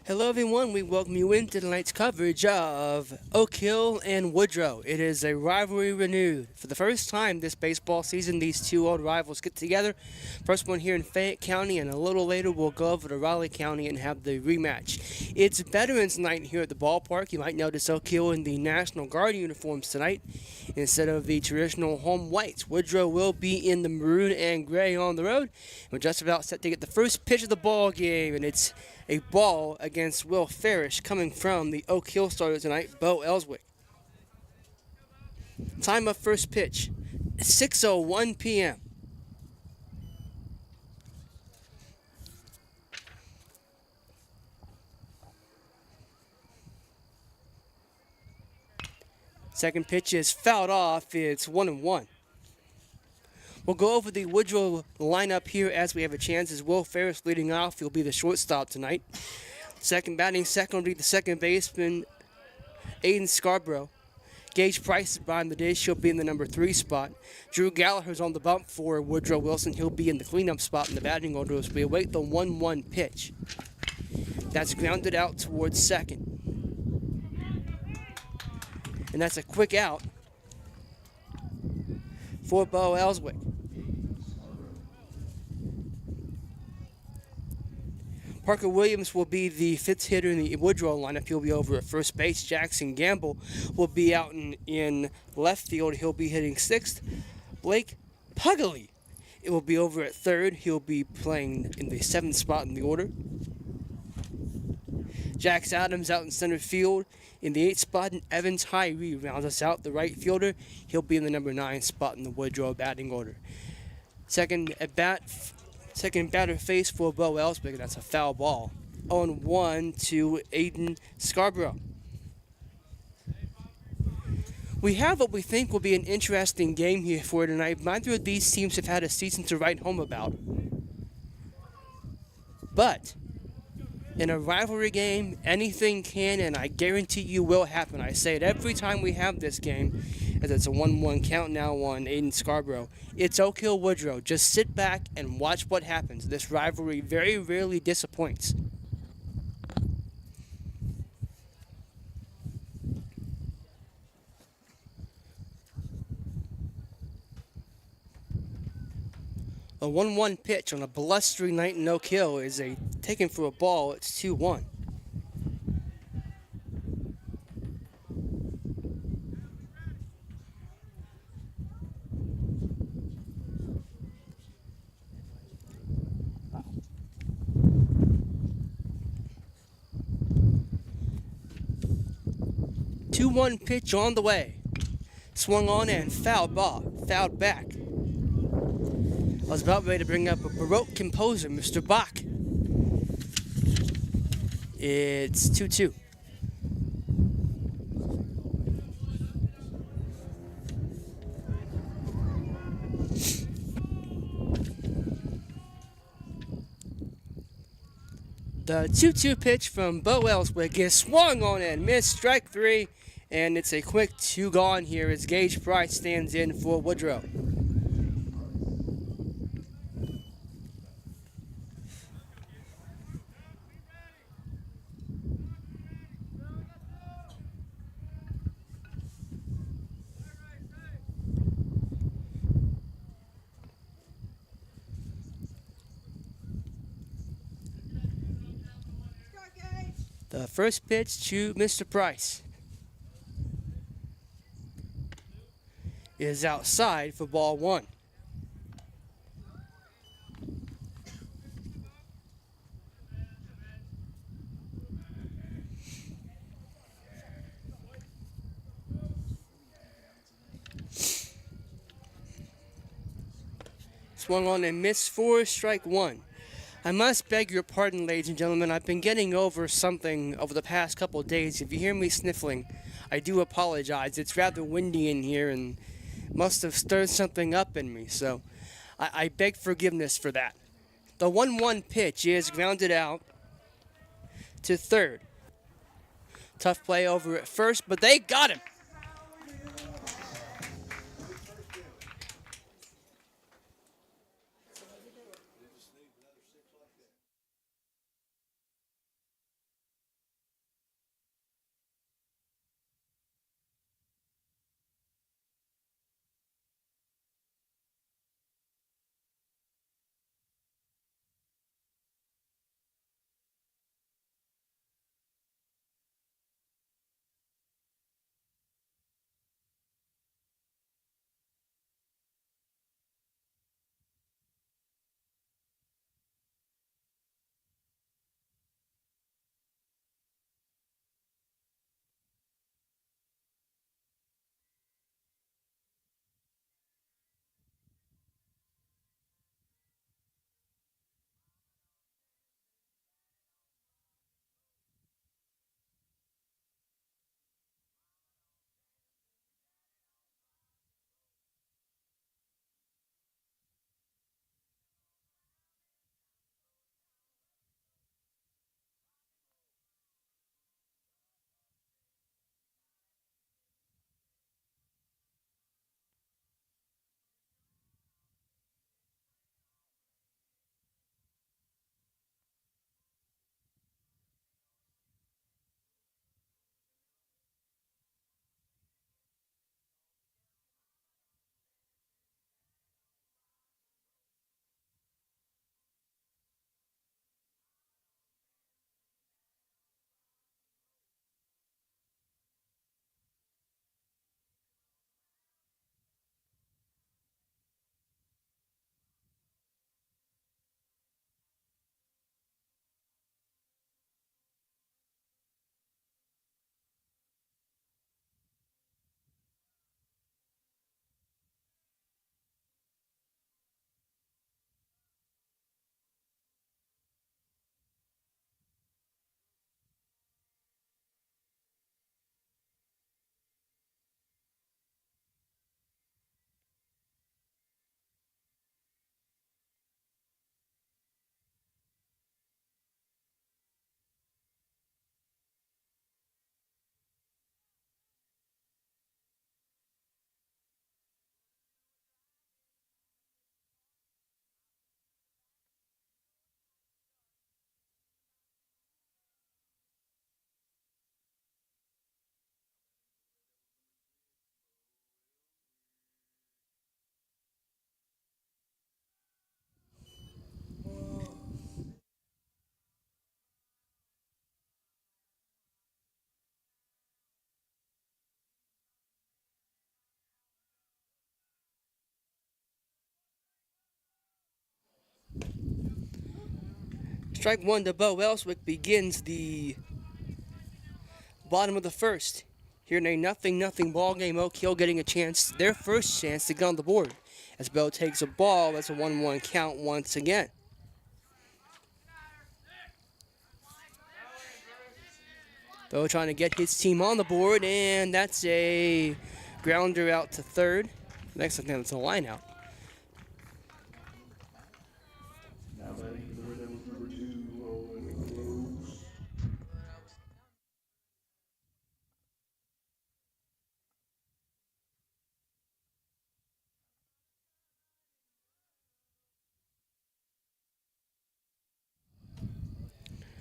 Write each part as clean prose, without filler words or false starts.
Hello, everyone. We welcome you into tonight's coverage of Oak Hill and Woodrow. It is a rivalry renewed. For the first time this baseball season, these two old rivals get together. First one here in Fayette County, and a little later we'll go over to Raleigh County and have the rematch. It's Veterans Night here at the ballpark. You might notice Oak Hill in the National Guard uniforms tonight instead of the traditional home whites. Woodrow will be in the maroon and gray on the road. We're just about set to get the first pitch of the ball game, and it's a ball against Will Farish coming from the Oak Hill starter tonight, Bo Ellswick. Time of first pitch, 6:01 p.m. Second pitch is fouled off. It's 1-1. We'll go over the Woodrow lineup here as we have a chance. As Will Ferris leading off, he'll be the shortstop tonight. Second will be the second baseman, Aiden Scarborough. Gage Price is behind the dish. He'll be in the number 3 spot. Drew Gallagher's on the bump for Woodrow Wilson. He'll be in the cleanup spot in the batting order as we await the 1-1 pitch. That's grounded out towards second. And that's a quick out for Bo Ellswick. Parker Williams will be the fifth hitter in the Woodrow lineup. He'll be over at first base. Jackson Gamble will be out in left field. He'll be hitting sixth. Blake Puggley, it will be over at third. He'll be playing in the 7th spot in the order. Jax Adams out in center field. In the 8th spot, and Evans Tyree rounds us out, the right fielder. He'll be in the number 9 spot in the Woodrow batting order. Second batter face for Bo Ellswick, and that's a foul ball. 0-1 to Aiden Scarborough. We have what we think will be an interesting game here for tonight. Neither of these teams have had a season to write home about. But in a rivalry game, anything can and I guarantee you will happen. I say it every time we have this game, as it's a 1-1 count now on Aiden Scarborough. It's Oak Hill Woodrow. Just sit back and watch what happens. This rivalry very rarely disappoints. A 1-1 pitch on a blustery night in Oak Hill is a taken for a ball. It's 2-1. Two-one pitch on the way. Swung on and fouled back. I was about ready to bring up a Baroque composer, Mr. Bach. It's 2-2. The 2-2 pitch from Bo Ellswick is swung on and missed, strike 3, and it's a quick 2 gone here as Gage Price stands in for Woodrow. The first pitch to Mr. Price is outside for ball 1. Swung on and missed for strike 1. I must beg your pardon, ladies and gentlemen. I've been getting over something over the past couple of days. If you hear me sniffling, I do apologize. It's rather windy in here and must have stirred something up in me, so I beg forgiveness for that. The 1-1 pitch is grounded out to third. Tough play over at first, but they got him. Strike one to Bo Elswick begins the bottom of the first. Here in a nothing ball game, Oak Hill getting a chance, their first chance to get on the board. As Bo takes a ball, that's a 1-1 count once again. Bo trying to get his team on the board, and that's a grounder out to third. Next thing, that's a line out. Now batting for the Red Devils, number 2, Owen Rose.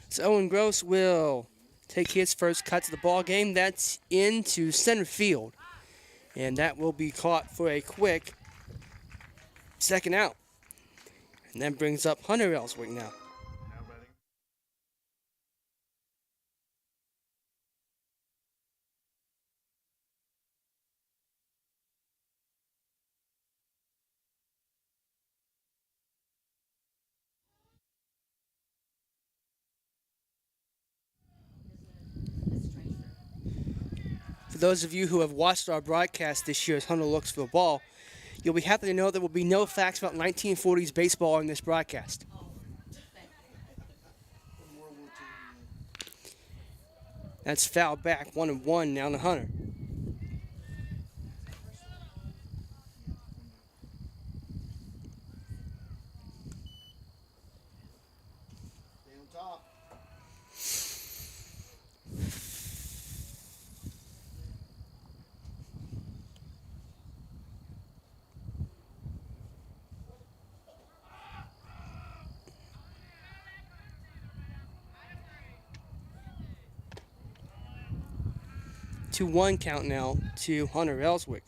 So Owen Gross will take his first cut to the ball game. That's into center field. And that will be caught for a quick second out. And that brings up Hunter Ellswick now. Now batting. For those of you who have watched our broadcast this year as Hunter looks for the ball, you'll be happy to know there will be no facts about 1940s baseball in this broadcast. That's foul back, 1-1 now to Hunter. Stay on top. 2-1 count now to Hunter Ellswick.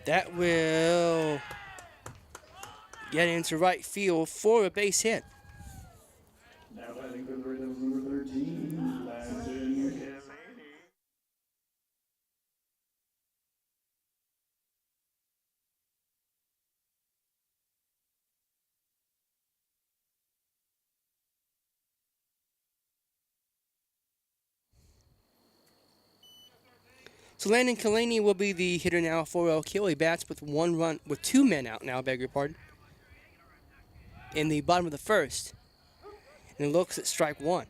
That will get into right field for a base hit. Now batting for the Red Devils, number 13, Landon Kelly. So Landon Kalani will be the hitter now for Oak Hill. He bats with two men out now, beg your pardon, in the bottom of the first. And it looks at strike one.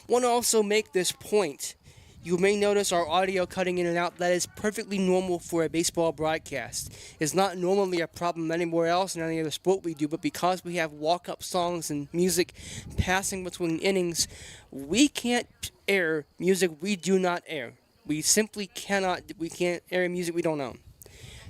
Want to also make this point. You may notice our audio cutting in and out. That is perfectly normal for a baseball broadcast. It's not normally a problem anywhere else in any other sport we do, but because we have walk-up songs and music passing between innings, we can't air music we do not air. We simply cannot. We can't air music we don't own.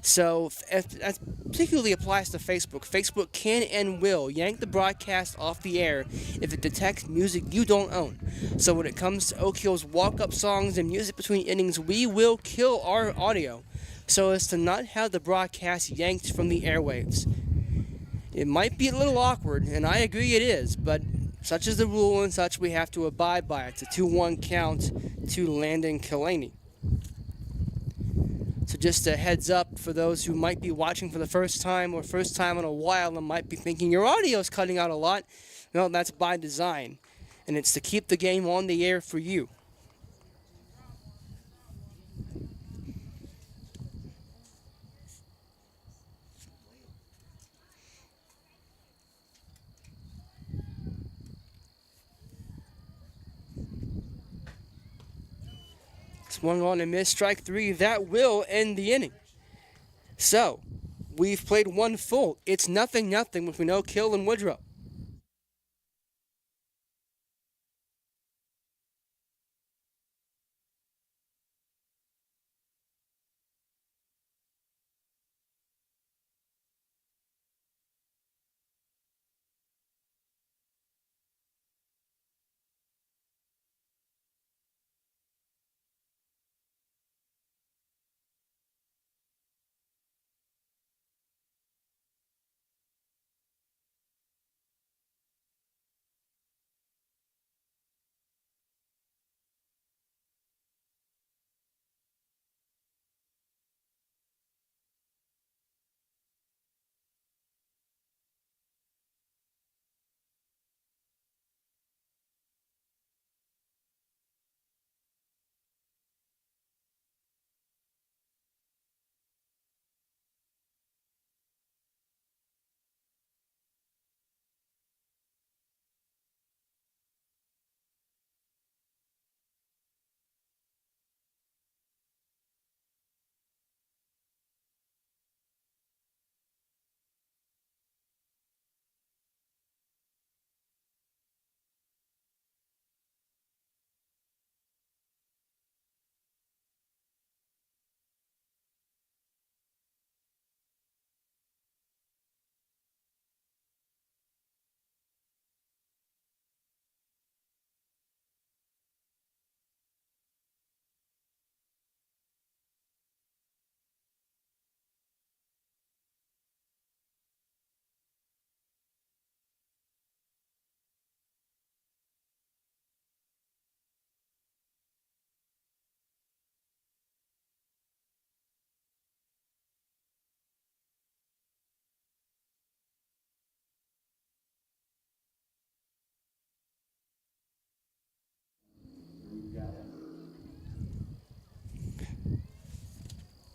So that particularly applies to Facebook. Facebook can and will yank the broadcast off the air if it detects music you don't own. So when it comes to Oak Hill's walk-up songs and music between innings, we will kill our audio so as to not have the broadcast yanked from the airwaves. It might be a little awkward, and I agree it is, but such is the rule and such we have to abide by it. It's a 2-1 count to Landon Kalani. So just a heads up for those who might be watching for the first time or first time in a while and might be thinking your audio is cutting out a lot. No, that's by design. And it's to keep the game on the air for you. Swung on and missed, strike three. That will end the inning. So, we've played one full. It's 0-0 between Oak Hill and Woodrow.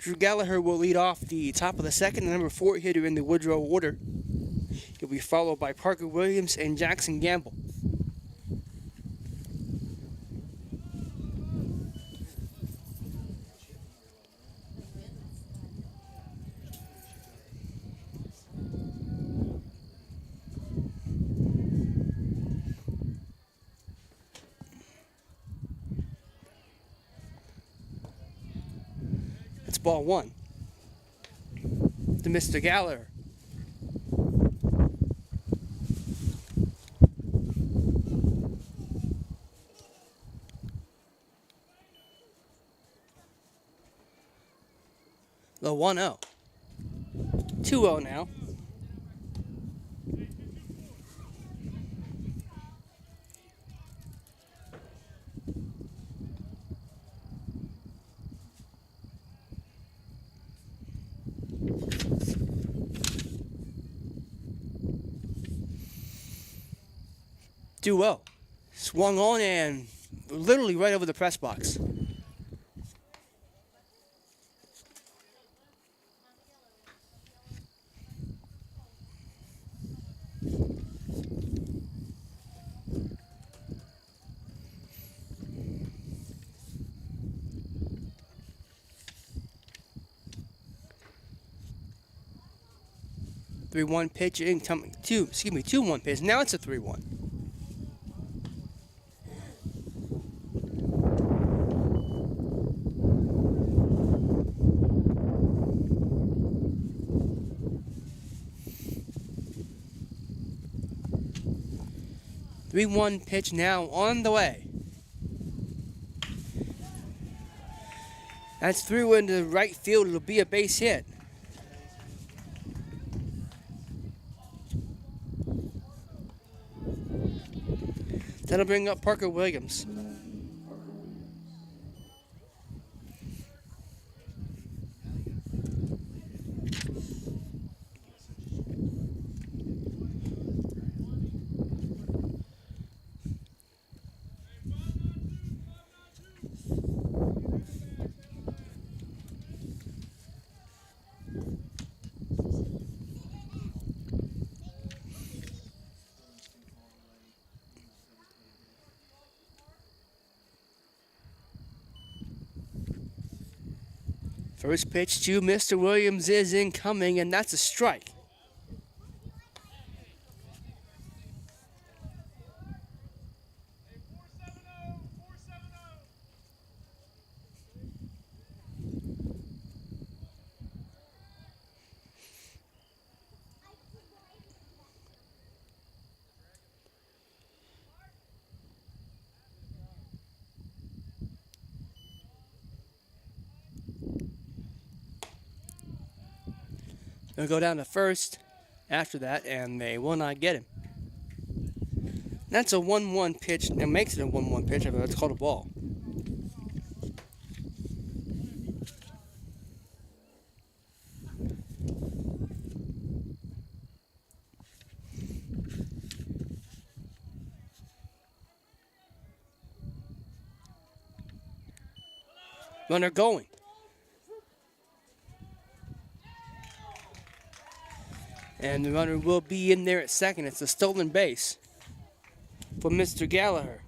Drew Gallagher will lead off the top of the second, the number 4 hitter in the Woodrow order. He'll be followed by Parker Williams and Jackson Gamble. It's ball 1 to Mr. Gallagher. The 1-0. 2-0 now. Duo swung on and literally right over the press box. Three-one pitch incoming. 2-1 pitch. Now it's a 3-1. Three-one pitch now on the way. That's through into right field. It'll be a base hit. That'll bring up Parker Williams. First pitch to Mr. Williams is incoming, and that's a strike. They'll go down to first after that, and they will not get him. That's a 1-1 pitch. It makes it a 1-1 pitch. I mean, that's called a ball. Runner going. And the runner will be in there at second. It's a stolen base for Mr. Gallagher.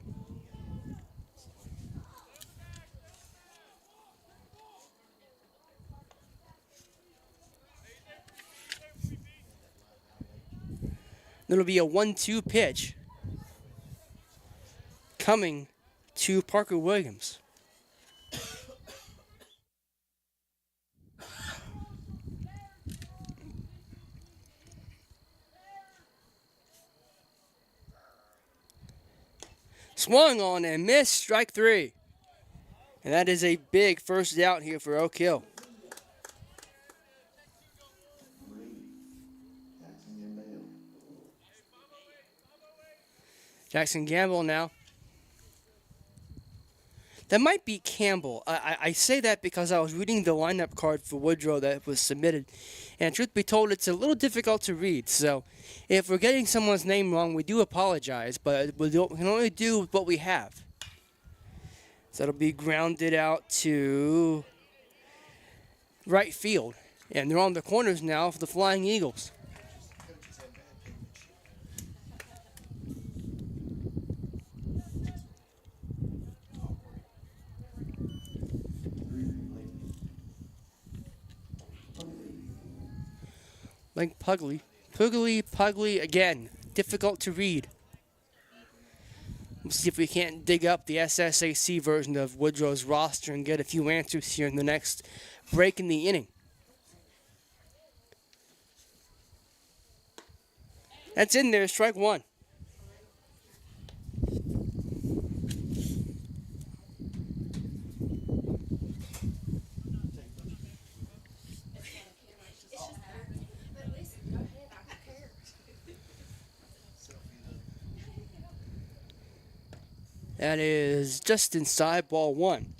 It'll be a 1-2 pitch coming to Parker Williams. Swung on and missed, strike 3. And that is a big first out here for Oak Hill. Jackson Gamble now. That might be Campbell. I say that because I was reading the lineup card for Woodrow that was submitted. And truth be told, it's a little difficult to read. So if we're getting someone's name wrong, we do apologize. But we can only do what we have. So it'll be grounded out to right field. And they're on the corners now for the Flying Eagles. Like Pugly again. Difficult to read. We'll see if we can't dig up the SSAC version of Woodrow's roster and get a few answers here in the next break in the inning. That's in there, strike one. That is just inside ball one.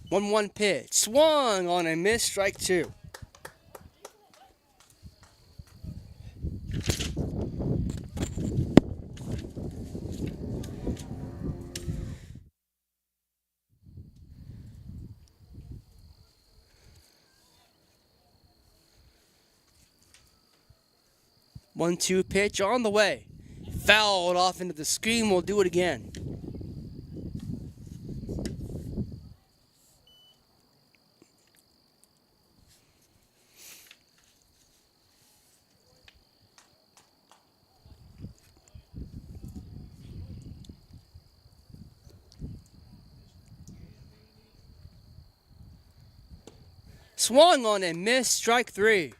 One pitch. Swung on a miss, strike two. One-two pitch on the way. Fouled off into the screen. We'll do it again. Swung on a miss, strike three.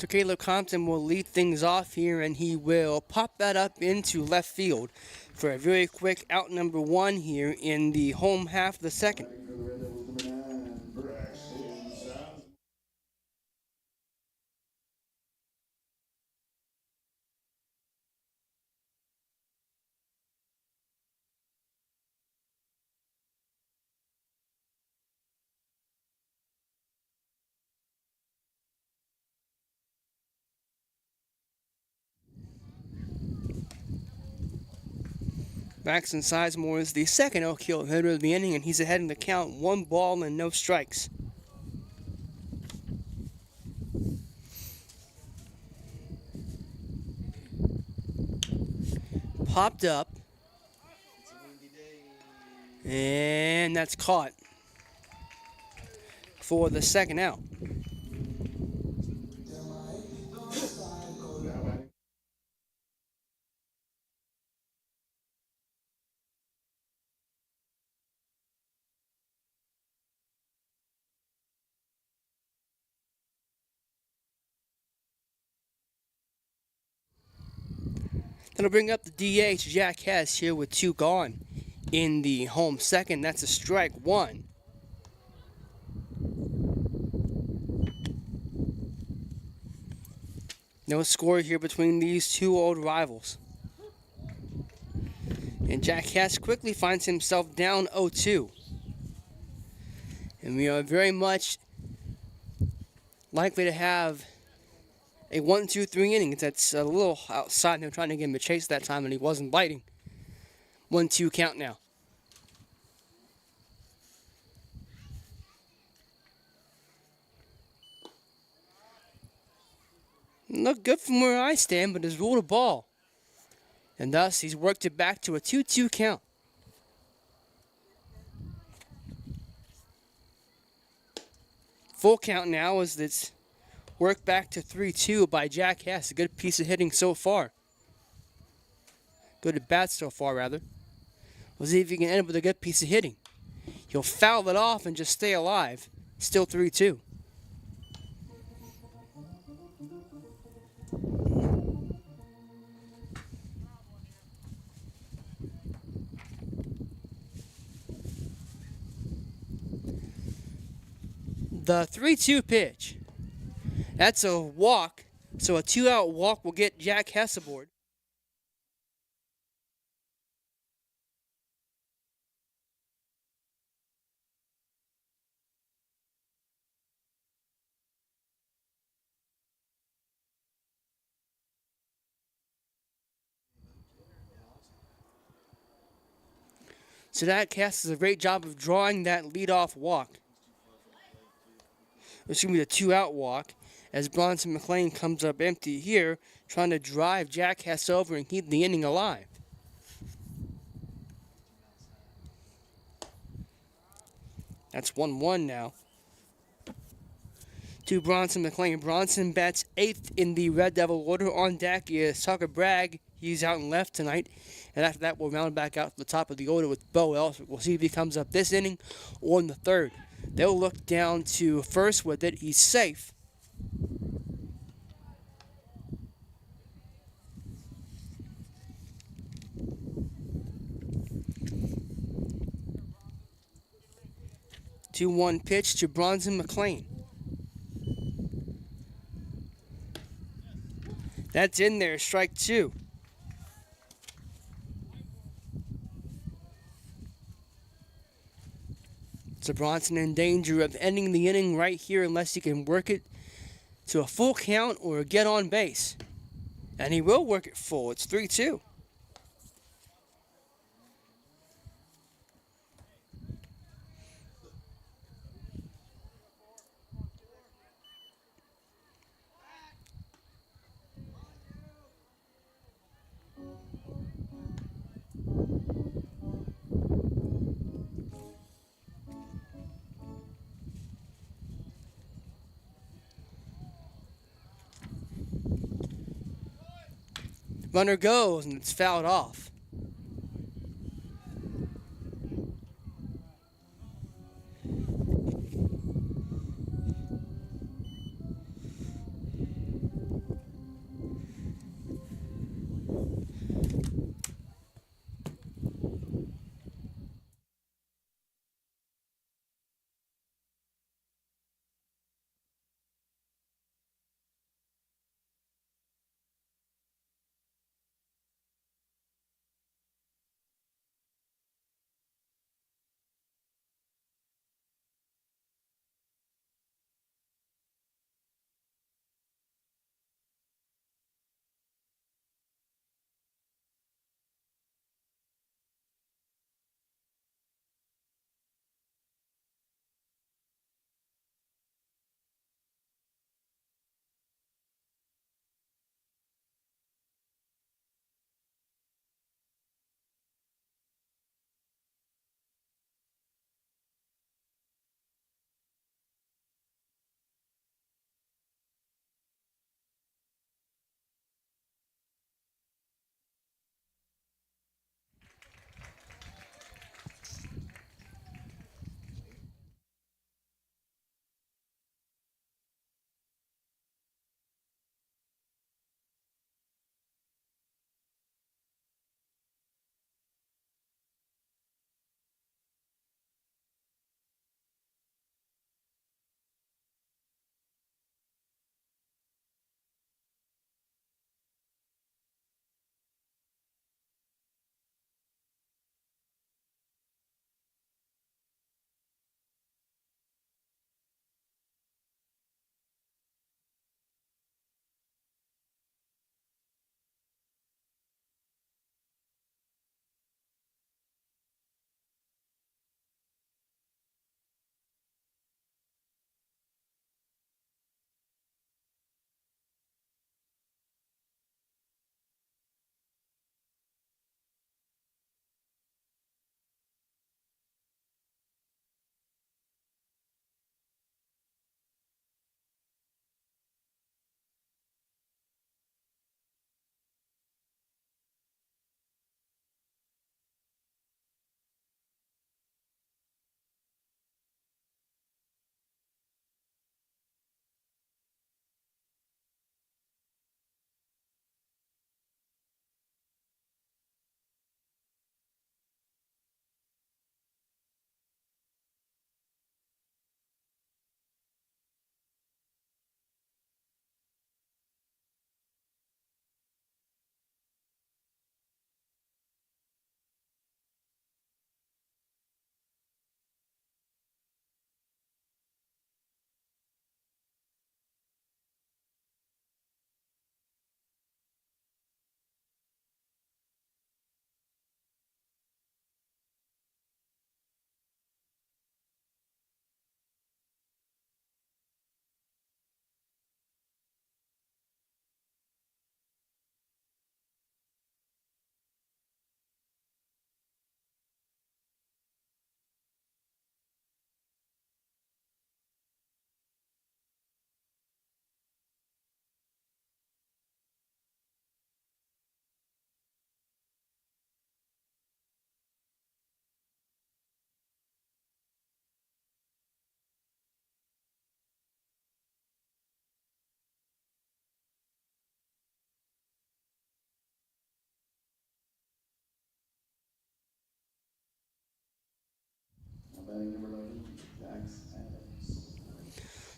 So Caleb Compton will lead things off here, and he will pop that up into left field for a very quick out number one here in the home half of the second. Maxon Sizemore is the second Oak Hill hitter of the inning, and he's ahead in the count, 1 ball and no strikes. popped up, It's a windy day. and that's caught for the second out. Now batting. That'll bring up the DH, Jack Hess, here with 2 gone in the home second. That's a strike 1. No score here between these two old rivals. And Jack Hess quickly finds himself down 0-2. And we are very much likely to have a 1-2-3 inning. That's a little outside. They were trying to give him a chase that time, and he wasn't biting. 1-2 count now. Look good from where I stand, but has ruled a ball. And thus, he's worked it back to a 2-2 count. Full count now as it's worked back to 3-2 by Jack Hess. A good piece of hitting so far. Good at bat so far, rather. We'll see if he can end up with a good piece of hitting. He'll foul it off and just stay alive. Still 3-2. The 3-2 pitch. That's a walk, so a 2-out walk will get Jack Hess aboard. So that Hess does a great job of drawing that leadoff walk. It's going to be the 2-out walk as Bronson McLean comes up empty here, trying to drive Jack Hess over and keep the inning alive. That's 1-1 now to Bronson McLean. Bronson bats 8th in the Red Devil order. On deck is Tucker Bragg. He's out in left tonight. And after that, we'll round back out to the top of the order with Bo Ellis. We'll see if he comes up this inning or in the third. They'll look down to first with it. He's safe. Two 1 pitch to Bronson McLean. That's in there, strike 2. So Bronson in danger of ending the inning right here unless he can work it to a full count or get on base. And he will work it full. It's 3-2. Runner goes, and it's fouled off.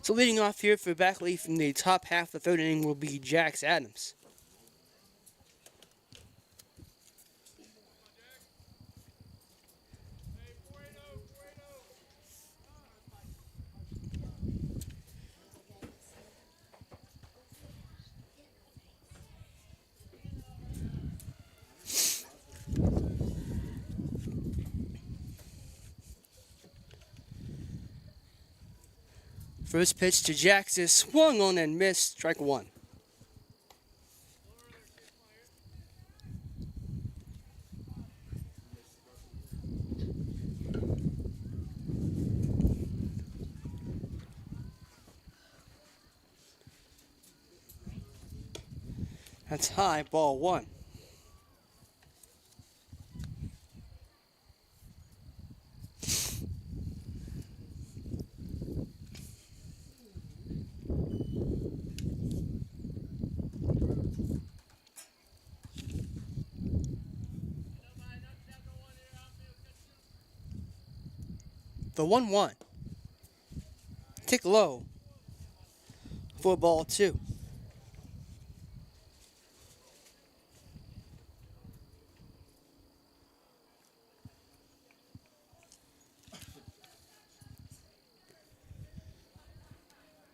So leading off here for Backley from the top half of the third inning will be Jax Adams. First pitch to Jax is swung on and missed, strike one. That's high, ball one. The 1-1. Tick low for ball two.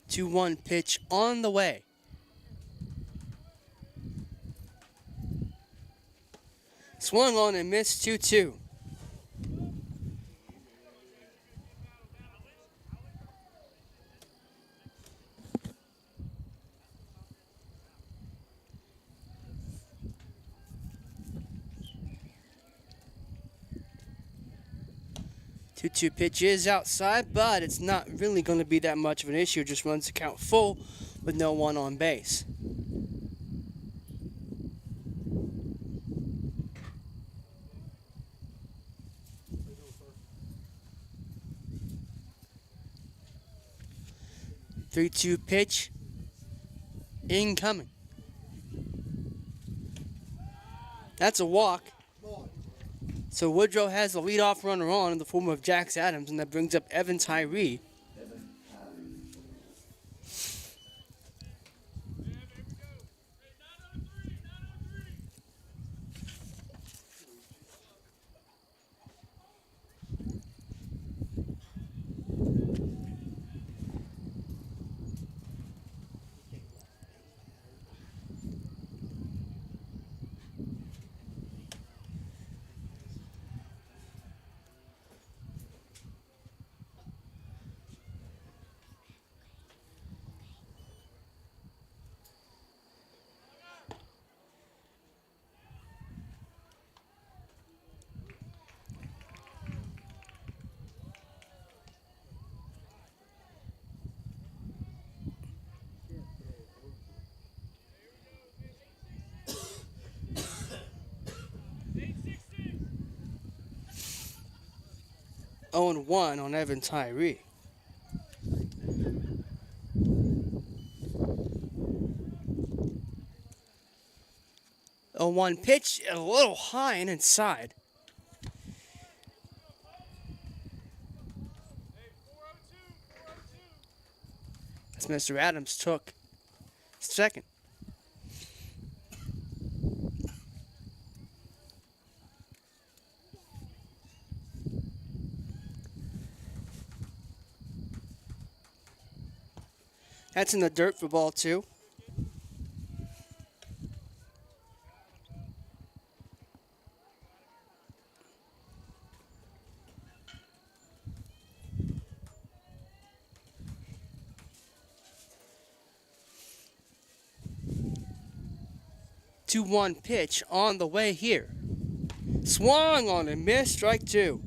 Two one pitch on the way. Swung on and missed 2-2. Two pitch is outside, but it's not really going to be that much of an issue. Just runs the count full with no one on base. Three-two pitch incoming. That's a walk. So Woodrow has the leadoff runner on in the form of Jax Adams, and that brings up Evan Tyree. Oh and 1 on Evan Tyree. A 1 pitch, a little high and inside. As Mr. Adams took second. That's in the dirt for ball two. Two one pitch on the way here. Swung on and missed, strike two.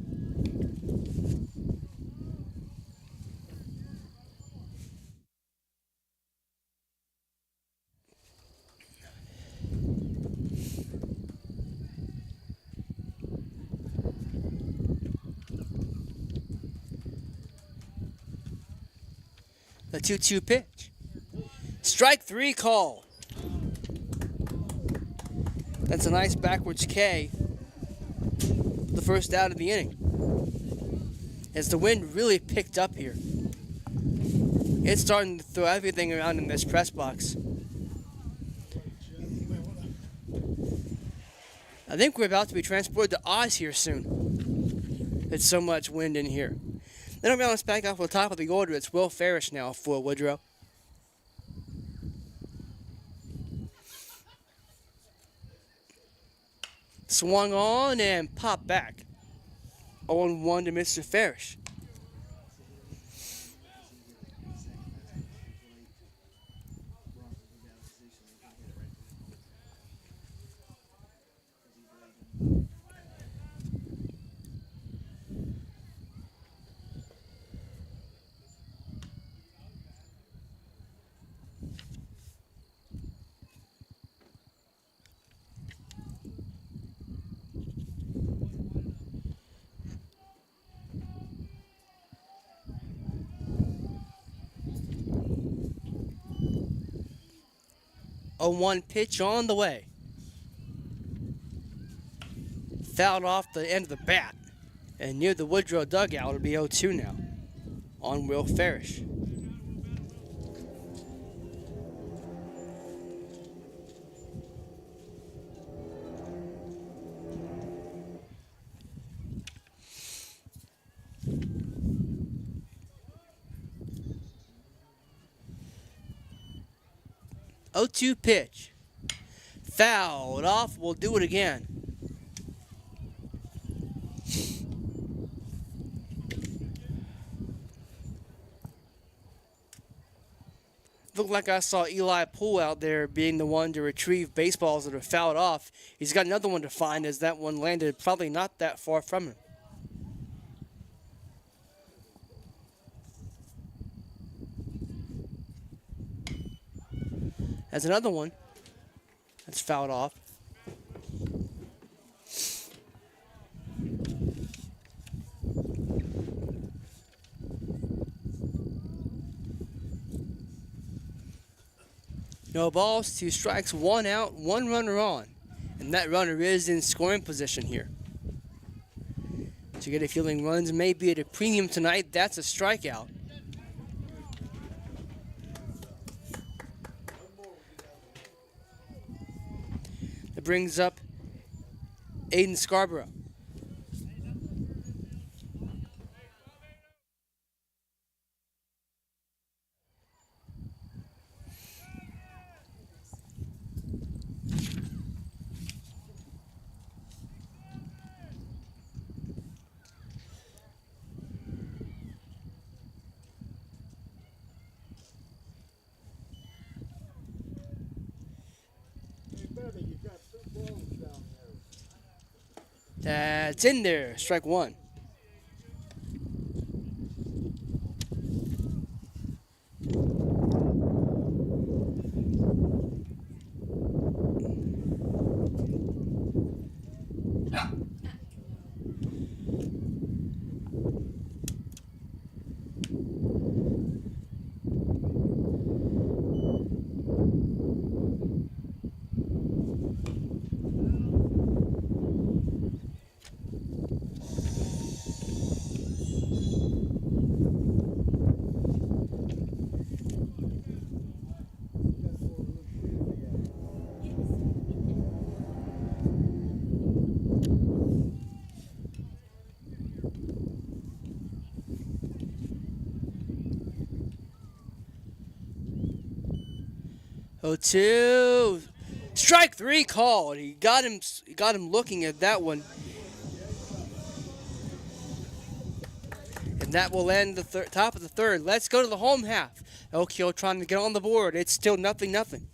The 2-2 pitch. Strike three call. That's a nice backwards K. The first out of the inning. As the wind really picked up here. It's starting to throw everything around in this press box. I think we're about to be transported to Oz here soon. It's so much wind in here. Then around us back off the top of the order, it's Will Ferris now for Woodrow. Swung on and popped back. 0-1 to Mr. Ferris. A 1 pitch on the way. Fouled off the end of the bat. And near the Woodrow dugout, it'll be 0-2 now on Will Ferris. Oh, 2 pitch. Fouled off. We'll do it again. Looked like I saw Eli Poole out there being the one to retrieve baseballs that are fouled off. He's got another one to find as that one landed probably not that far from him. There's another one that's fouled off. No balls, 2 strikes, 1 out, 1 runner on. And that runner is in scoring position here. So you get a feeling runs may be at a premium tonight. That's a strikeout. That brings up Aiden Scarborough. That's in there. Strike 1. Oh, 2. Strike 3 called. He got him looking at that one. And that will end the top of the 3rd. Let's go to the home half. Oak Hill trying to get on the board. It's still 0-0.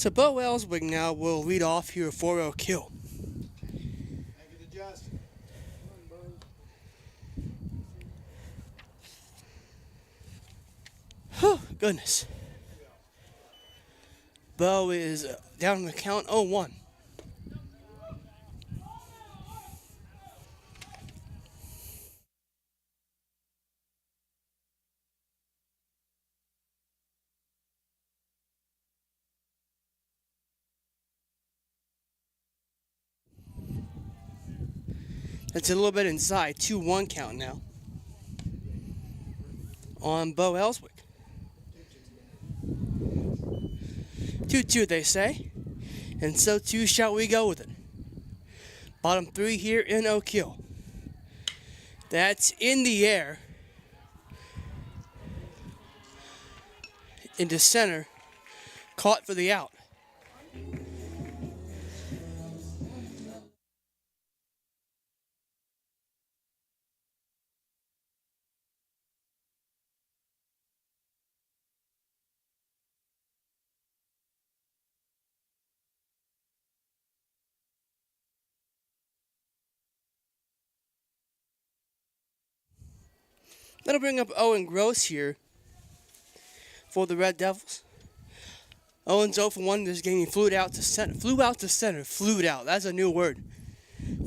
So Bo Ellswick now will lead off here for Oak Hill. Make it adjust. Whew, goodness. Bo is down in the count 0-1. That's a little bit inside. 2-1 count now on Bo Ellswick. 2-2 they say, and so too shall we go with it. Bottom three here in Oak Hill. That's in the air. Into center. Caught for the out. That'll bring up Owen Gross here for the Red Devils. Owen's 0 for 1 this game. He flew out to center. Flew out. That's a new word.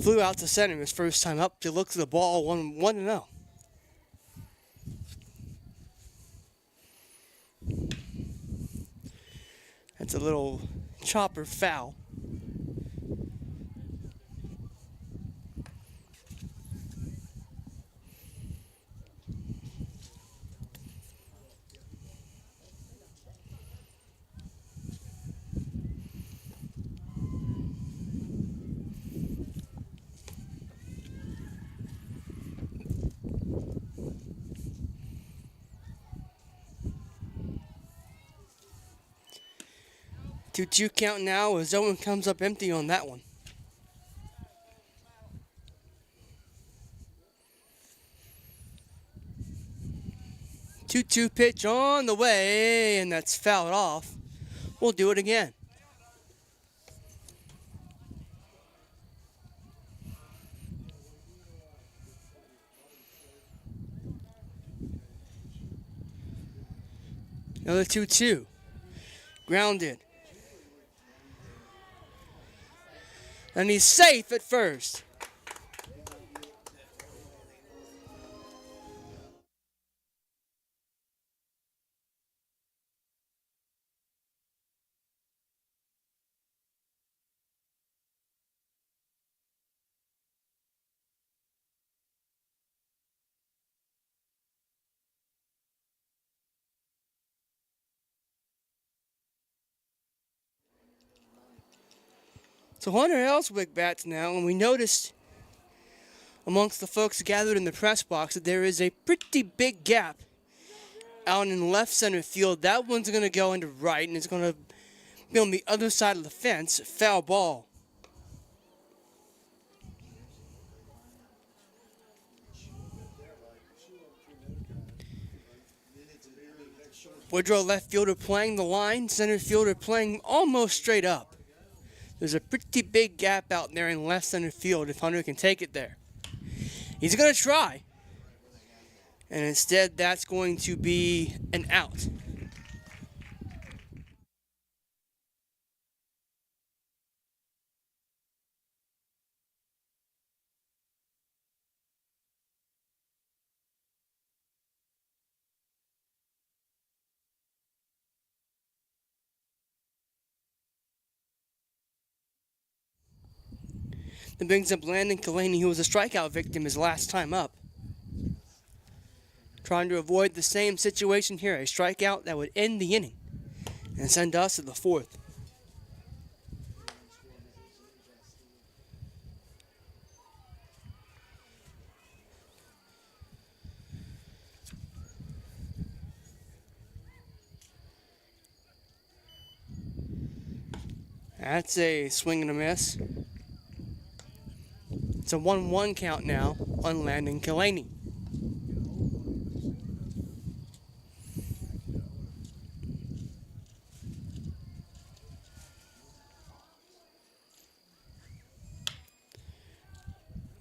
Flew out to center his first time up to look to the ball 1-0. That's a little chopper foul. Two count now as Owen comes up empty on that one. 2-2 pitch on the way, and that's fouled off. We'll do it again. Another 2-2. Grounded. And he's safe at first. So Hunter Ellswick bats now, and we noticed amongst the folks gathered in the press box that there is a pretty big gap out in left center field. That one's going to go into right, and it's going to be on the other side of the fence. Foul ball. Woodrow left fielder playing the line, center fielder playing almost straight up. There's a pretty big gap out there in left center field if Hunter can take it there. He's going to try. And instead, that's going to be an out. That brings up Landon Kalani, who was a strikeout victim his last time up. Trying to avoid the same situation here, a strikeout that would end the inning and send us to the fourth. That's a swing and a miss. It's a 1-1 count now on Landon Kalani.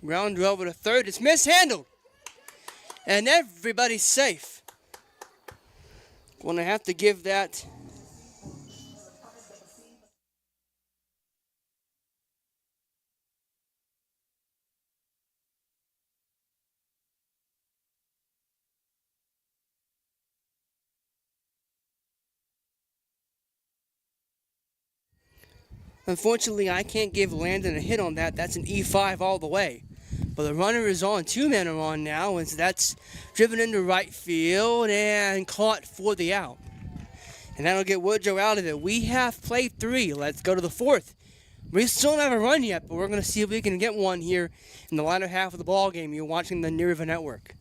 Grounder over to third. It's mishandled. And everybody's safe. Going to have to give that. Unfortunately, I can't give Landon a hit on that. That's an E5 all the way. But the runner is on. Two men are on now, and so that's driven into right field and caught for the out. And that'll get Woodrow out of it. We have played three. Let's go to the fourth. We still don't have a run yet, but we're going to see if we can get one here in the latter half of the ball game. You're watching the New River Network.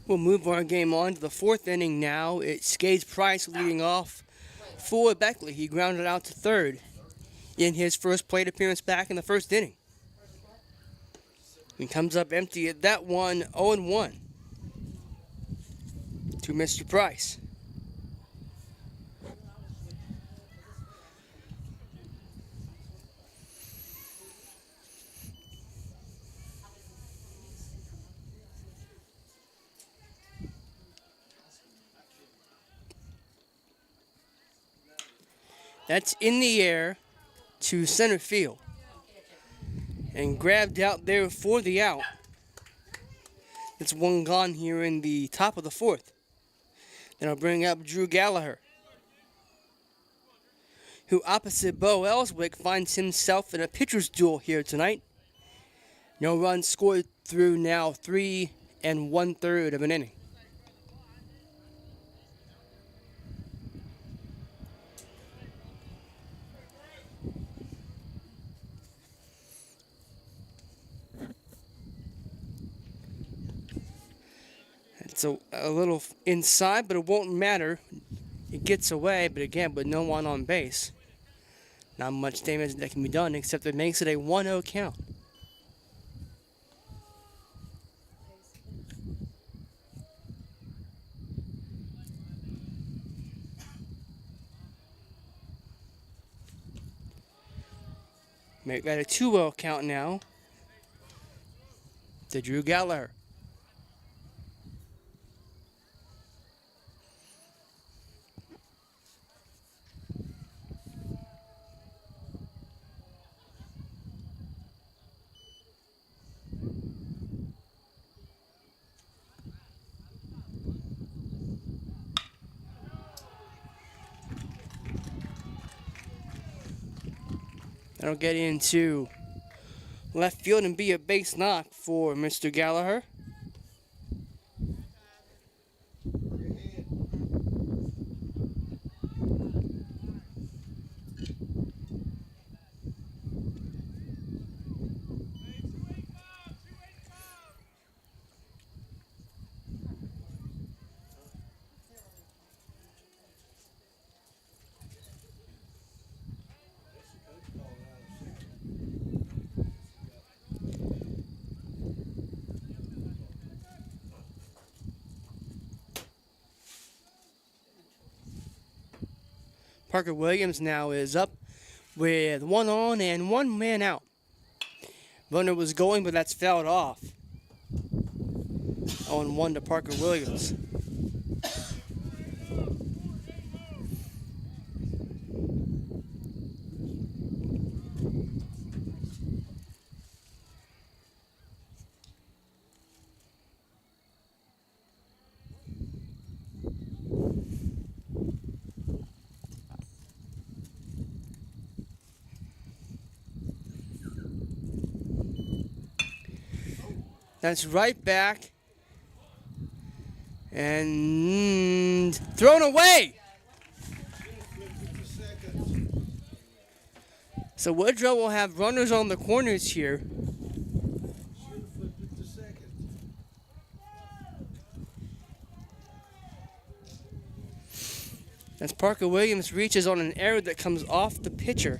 We'll move our game on to the fourth inning now. It's Gage Price leading off for Beckley. He grounded out to third in his first plate appearance back in the first inning. He comes up empty at that one, 0-1 to Mr. Price. That's in the air to center field and grabbed out there for the out. It's one gone here in the top of the fourth. Then I'll bring up Drew Gallagher, who opposite Bo Ellswick finds himself in a pitcher's duel here tonight. No runs scored through now 3 1/3 of an inning. It's a little inside, but it won't matter. It gets away, but again, with no one on base. Not much damage that can be done, except it makes it a 1-0 count. Make that a 2-0 count now to Drew Gallagher. That'll get into left field and be a base knock for Mr. Gallagher. Parker Williams now is up with 1 on and 1 man out. Runner was going, but that's fouled off. 0-1 to Parker Williams. That's right back. And thrown away. So Woodrow will have runners on the corners here. As Parker Williams reaches on an error that comes off the pitcher.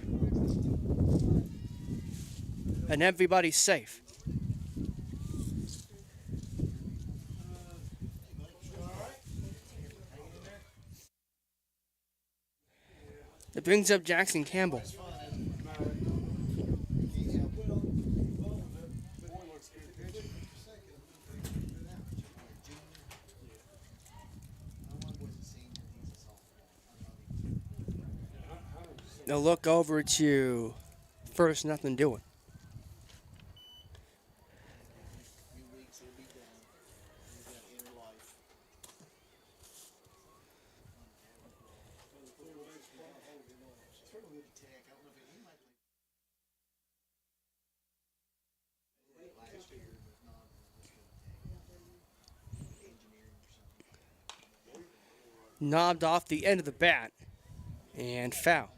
And everybody's safe. It brings up Jackson Campbell. They'll look over to first, nothing doing. Knobbed off the end of the bat and foul.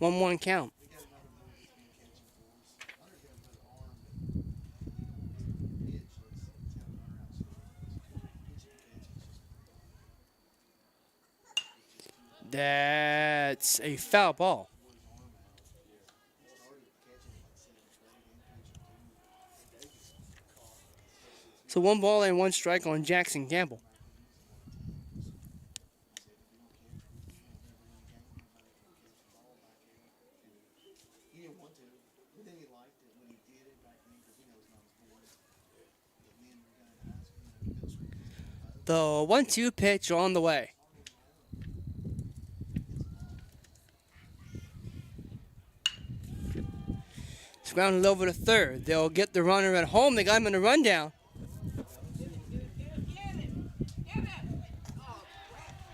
One count. That's a foul ball. So 1 ball and 1 strike on Jackson Campbell. The 1-2 pitch on the way. It's grounded over to third. They'll get the runner at home. They got him in a rundown.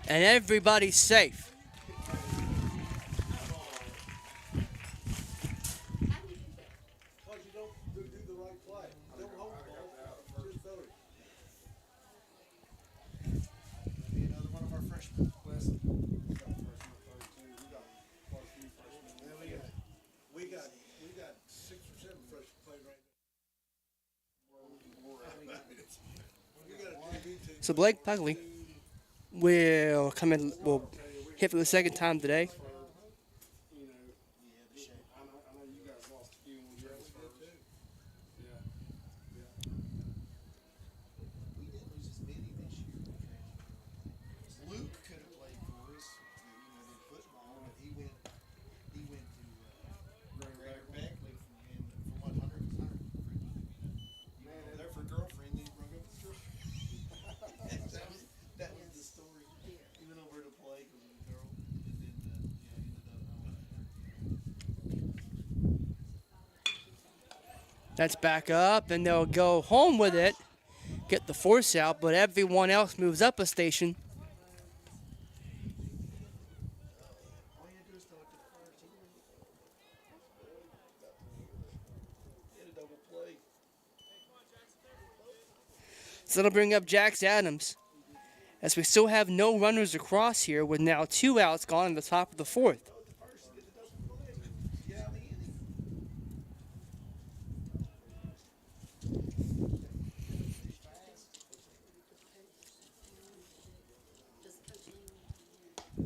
And everybody's safe. Because you don't do the right play. Don't hold the ball. Just throw it. That'd be another one of our freshmen. We got 6 or 7 freshmen playing right now. We got a JV team. So Blake Pugley will come in, will hit for the second time today. We didn't lose as many this year. Luke could have played for us, did football, but he went to Greater Beckley from what, 100 to 100. There for girlfriend, then he broke up with his girlfriend. that was the story. He went over to play because of the girl, and then ended up. That's back up, and they'll go home with it, get the force out, but everyone else moves up a station. All you had to do is throw it to the first. He had a double play. So that'll bring up Jax Adams. As we still have no runners across here, with now 2 outs gone in the top of the fourth. First, get a double play. Get out of the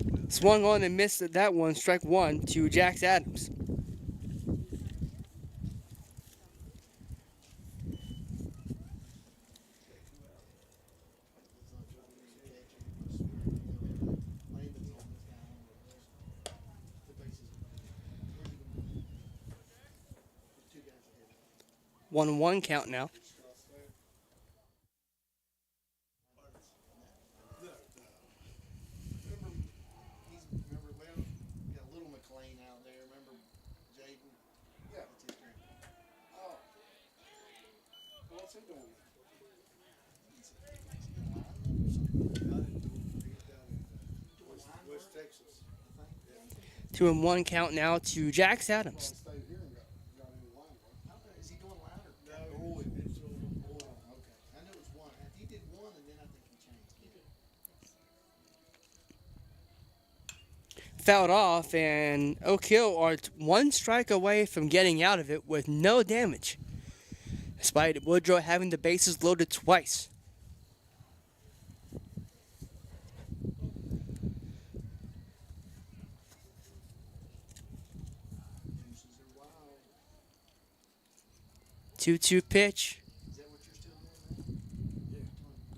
inning. Swung on and missed that one, strike one to Jax Adams. One and one count now. Remember, Lynn? Got little McLean out there. Remember Jaden? Yeah. That's his drink. Oh. What's he doing? West Texas, I think. 2 and 1 count now to Jax Adams. I don't know. Is he going louder? No. It's okay. I know it's one. He did one, and then I think he changed. Fouled off, and Oak Hill are 1 strike away from getting out of it with no damage, despite Woodrow having the bases loaded twice. Deuces are wild. 2-2 pitch. Is that what you're still doing now? Yeah.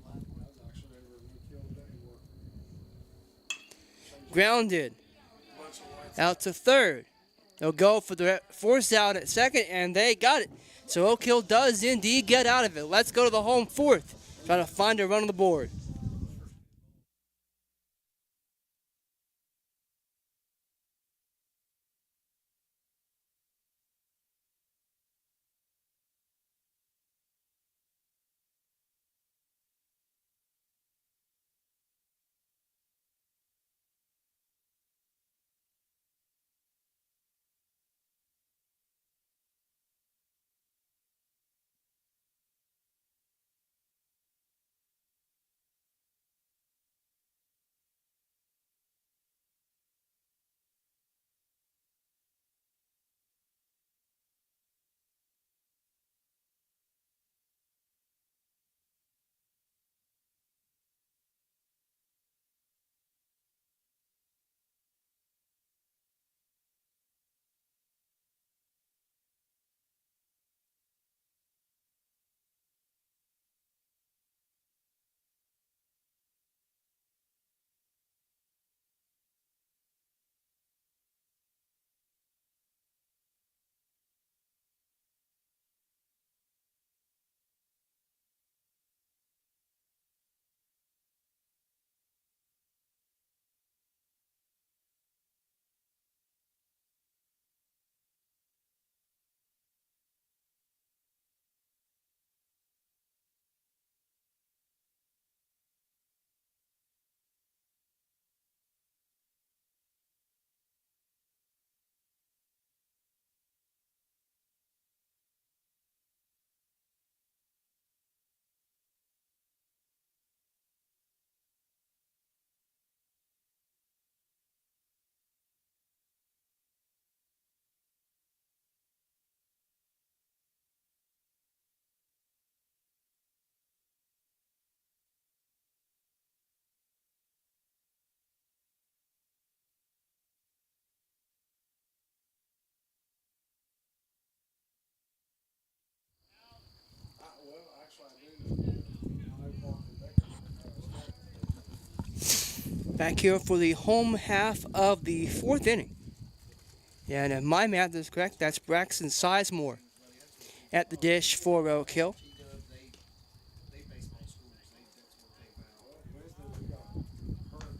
I was actually over at Woodkill today. Grounded. Out to third. They'll go for the force out at second, and they got it. So Oak Hill does indeed get out of it. Let's go to the home fourth. Try to find a run on the board. Back here for the home half of the fourth inning. And if my math is correct, that's Braxton Sizemore at the dish for Oak Hill. They baseball schools. That's what they Well, Wednesday we got Hurricane.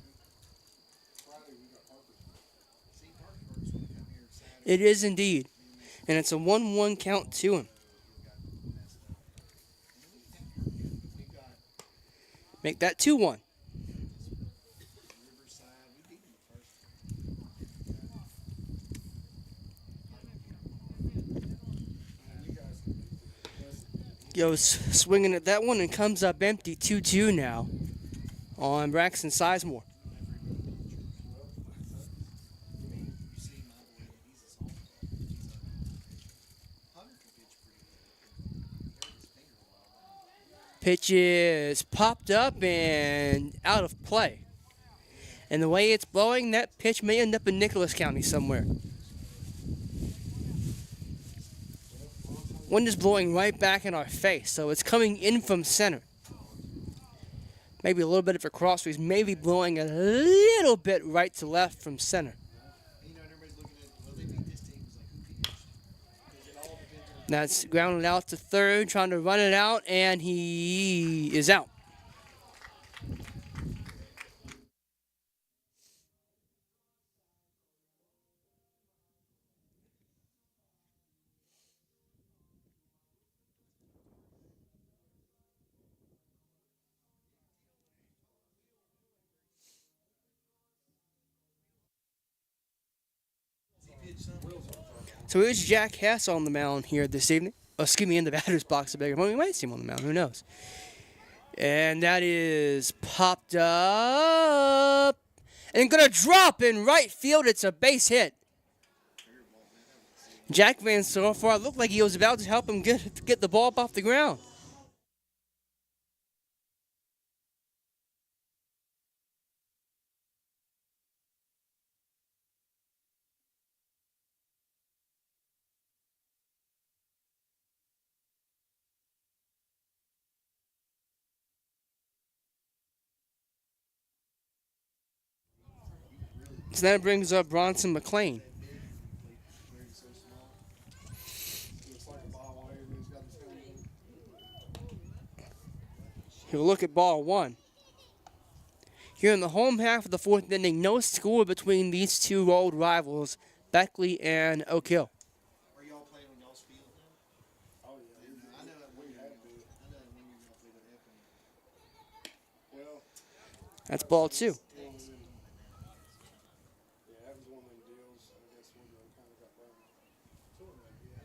Friday we got Parkersburg. see. Parkersburg's going to come here Saturday. It is indeed. And it's a 1-1 count to him. We got Make that 2-1. Riverside. We beat them the first. You guys can beat the Goes swinging at that one and comes up empty. 2-2 now on Braxton Sizemore. You see my boy. He's a softball. Hunter can pitch pretty good. He hurt his finger a while back. Pitch is popped up and out of play. And the way it's blowing, that pitch may end up in Nicholas County somewhere. Wind is blowing right back in our face, so it's coming in from center. Maybe a little bit of a cross breeze, maybe blowing a little bit right to left from center. You know, and everybody's looking at, well, they beat this team. It's like, who pitched? Because it all depends on. That's grounded out to third, trying to run it out, and he is out. So here's Jack Hess on the mound here this evening. Oh, excuse me, in the batter's box. Well, we might see him on the mound. Who knows? And that is popped up. And going to drop in right field. It's a base hit. Jack Van Sorfar looked like he was about to help him get the ball up off the ground. So that brings up Bronson McLean. Looks like a ball wave and he's got his hand in. He'll look at ball one. Here in the home half of the fourth inning, no score between these two old rivals, Beckley and Oak Hill. Are y'all playing on y'all's field now? Oh yeah. I know that one year. I know that one year y'all played at Epping. Well, That's ball two. yeah, that was one of them deals. I guess Woodrow kind of got burned. Sort of, yeah.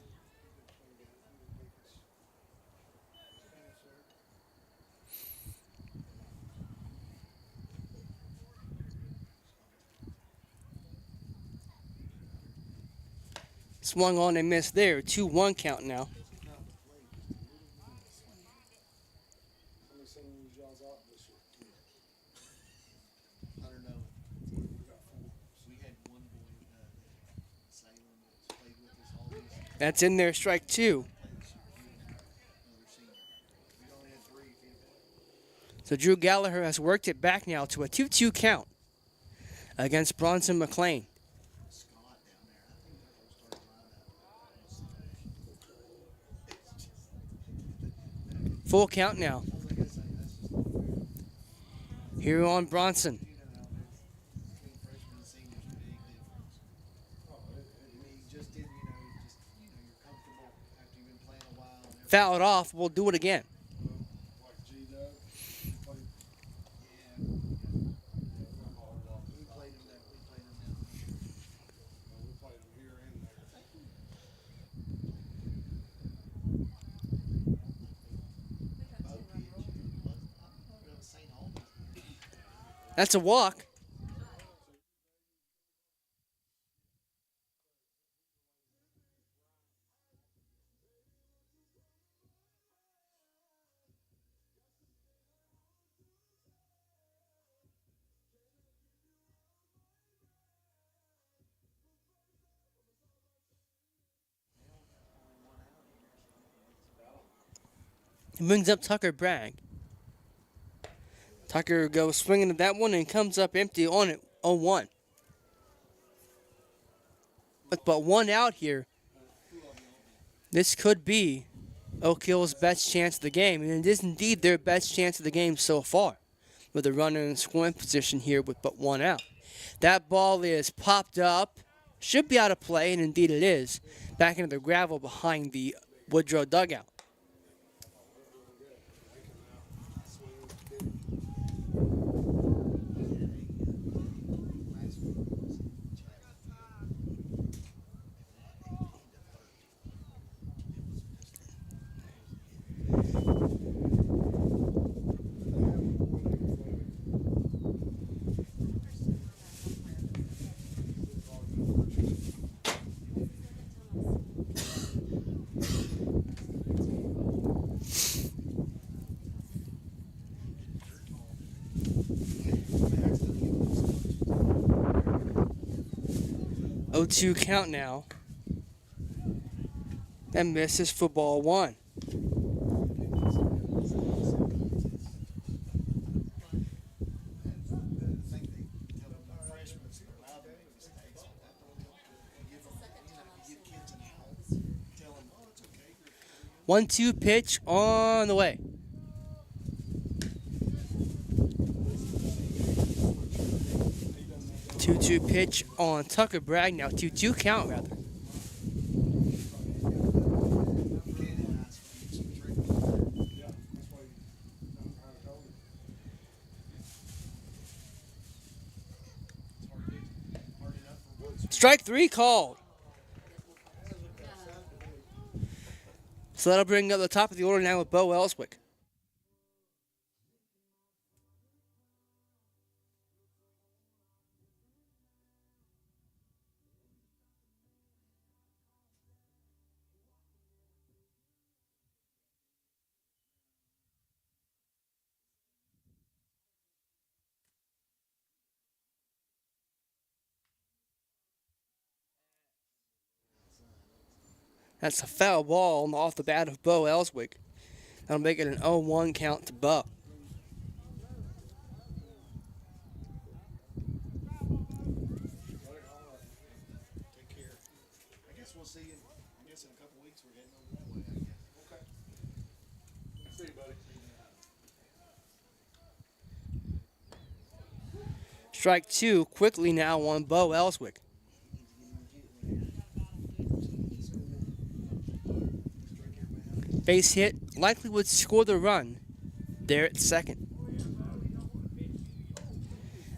Swung on and missed there. 2-1 count now. How many seniors y'all's out this year? I don't know. We got 4. We had one boy, Salem, that's played with us all this. That's in there, strike two. Played this year. Another senior. We only had 3 people. So Drew Gallagher has worked it back now to a 2-2 count against Bronson McLean. Scott down there. I think they're going to start lineup. Full count now. I was like, that's just not fair. Here on Bronson. You know, now between freshmen and seniors, a big difference. I mean, you just didn't, you're comfortable after you've been playing a while. And everything. Foul it off. We'll do it again. Like G-Dub. Played, Yeah. We played him down. we played him here and there. That's a walk. He brings up Tucker Bragg. Tucker goes swinging at that one and comes up empty on it, 0-1. With but one out here, this could be Oak Hill's best chance of the game, and it is indeed their best chance of the game so far, with a runner in scoring position here with but one out. That ball is popped up, should be out of play, and indeed it is, back into the gravel behind the Woodrow dugout. Oh, 2 count now. And misses for ball 1. One-two pitch on the way. 2-2 pitch on Tucker Bragg. Now 2-2 count rather. Strike 3 called. So that'll bring up the top of the order now with Bo Ellswick. That's a foul ball off the bat of Bo Ellswick. That'll make it an 0-1 count to Bo. Take care. I guess we'll see you. I guess in a couple weeks we're heading over that way, I guess. Okay. See you, buddy. Strike 2 quickly now on Bo Ellswick. Base hit likely would score the run there at second.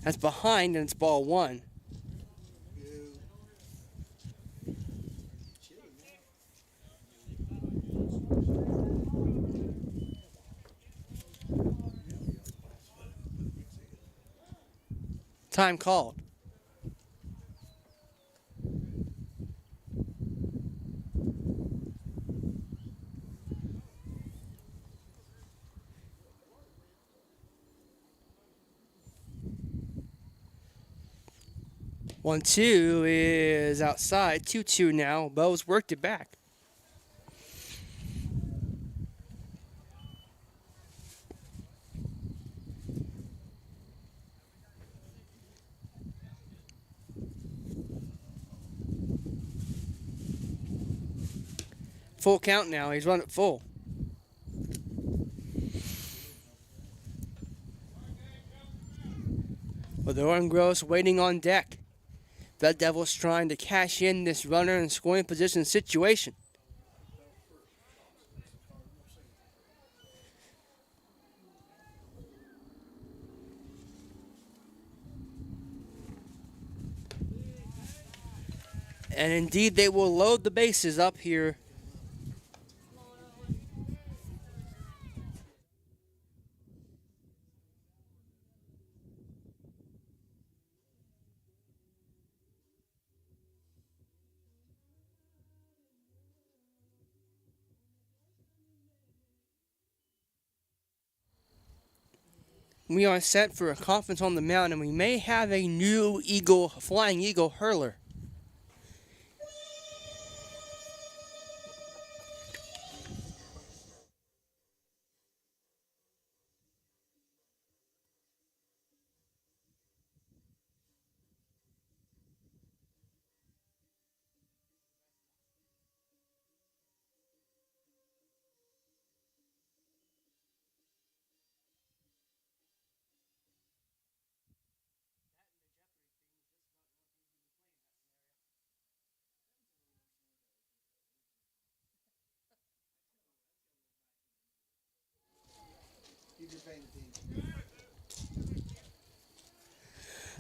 That's behind and it's ball 1. Time called. One-two is outside. 2-2 now. Bo's worked it back. Full count now. He's run it full. With Oren Gross waiting on deck. The Devils trying to cash in this runner in scoring position situation. And indeed, they will load the bases up here. We are set for a conference on the mound, and we may have a new Flying Eagle hurler. paying attention.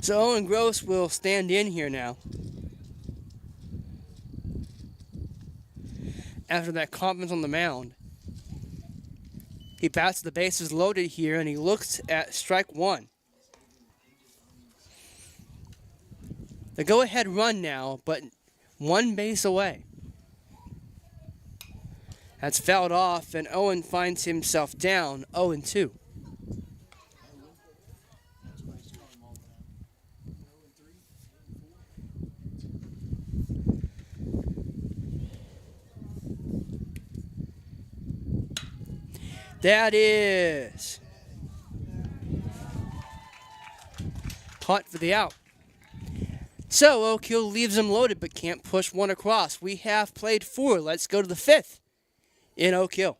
So Owen Gross will stand in here now. After that confidence on the mound. He bats the bases loaded here and he looks at strike one. The go-ahead run now, but one base away. That's fouled off and Owen finds himself down 0-2. That's why he's calling him all the time. 0-3, 4. That is caught for the out. So Oak Hill leaves him loaded but can't push one across. We have played 4. Let's go to the 5th in Oak Hill.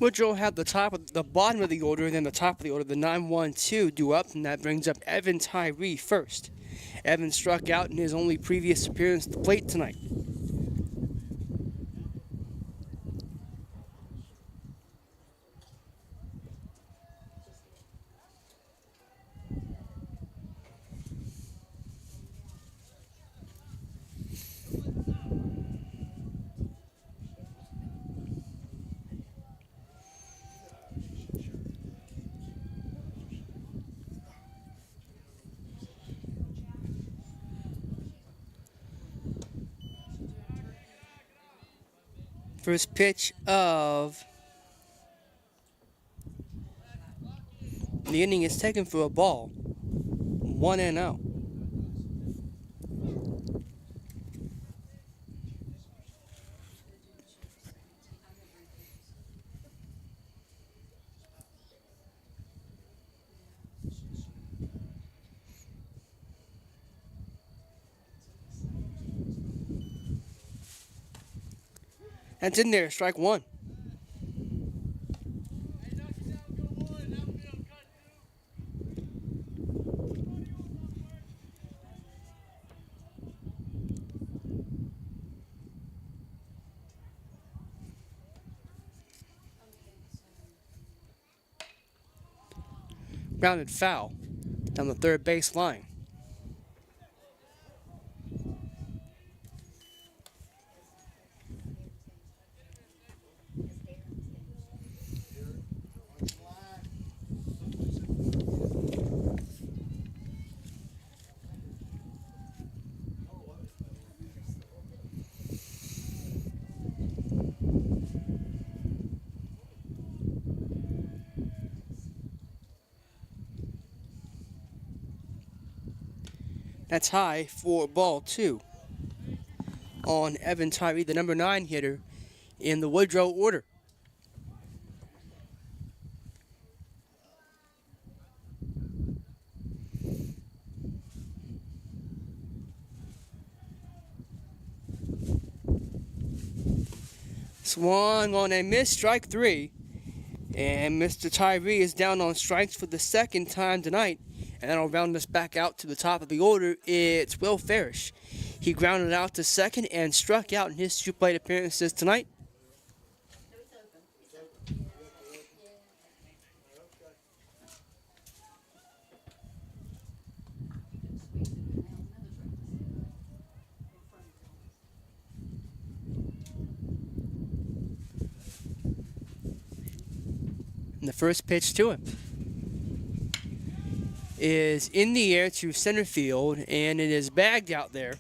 Woodrow had the bottom of the order, and then the top of the order, the 9-1-2 due up, and that brings up Evan Tyree first. Evan struck out in his only previous appearance at the plate tonight. First pitch of the inning is taken for a ball. 1-0. That's in there, strike one. Grounded foul down the third base line. That's high for ball 2 on Evan Tyree, the number 9 hitter in the Woodrow order. Swung on a miss, strike 3. And Mr. Tyree is down on strikes for the second time tonight. And that'll round us back out to the top of the order. It's Will Farish. He grounded out to second and struck out in his 2 plate appearances tonight. And the first pitch to him is in the air to center field, and it is bagged out there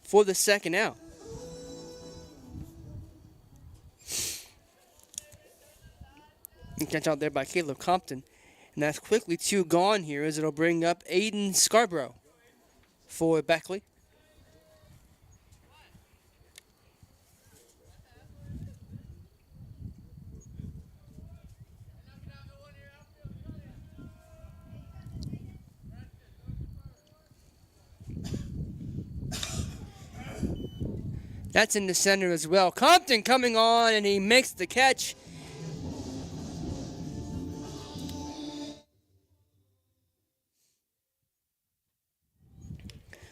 for the second out. And catch out there by Caleb Compton. And that's quickly 2 gone here as it'll bring up Aiden Scarborough for Beckley. That's in the center as well. Compton coming on, and he makes the catch.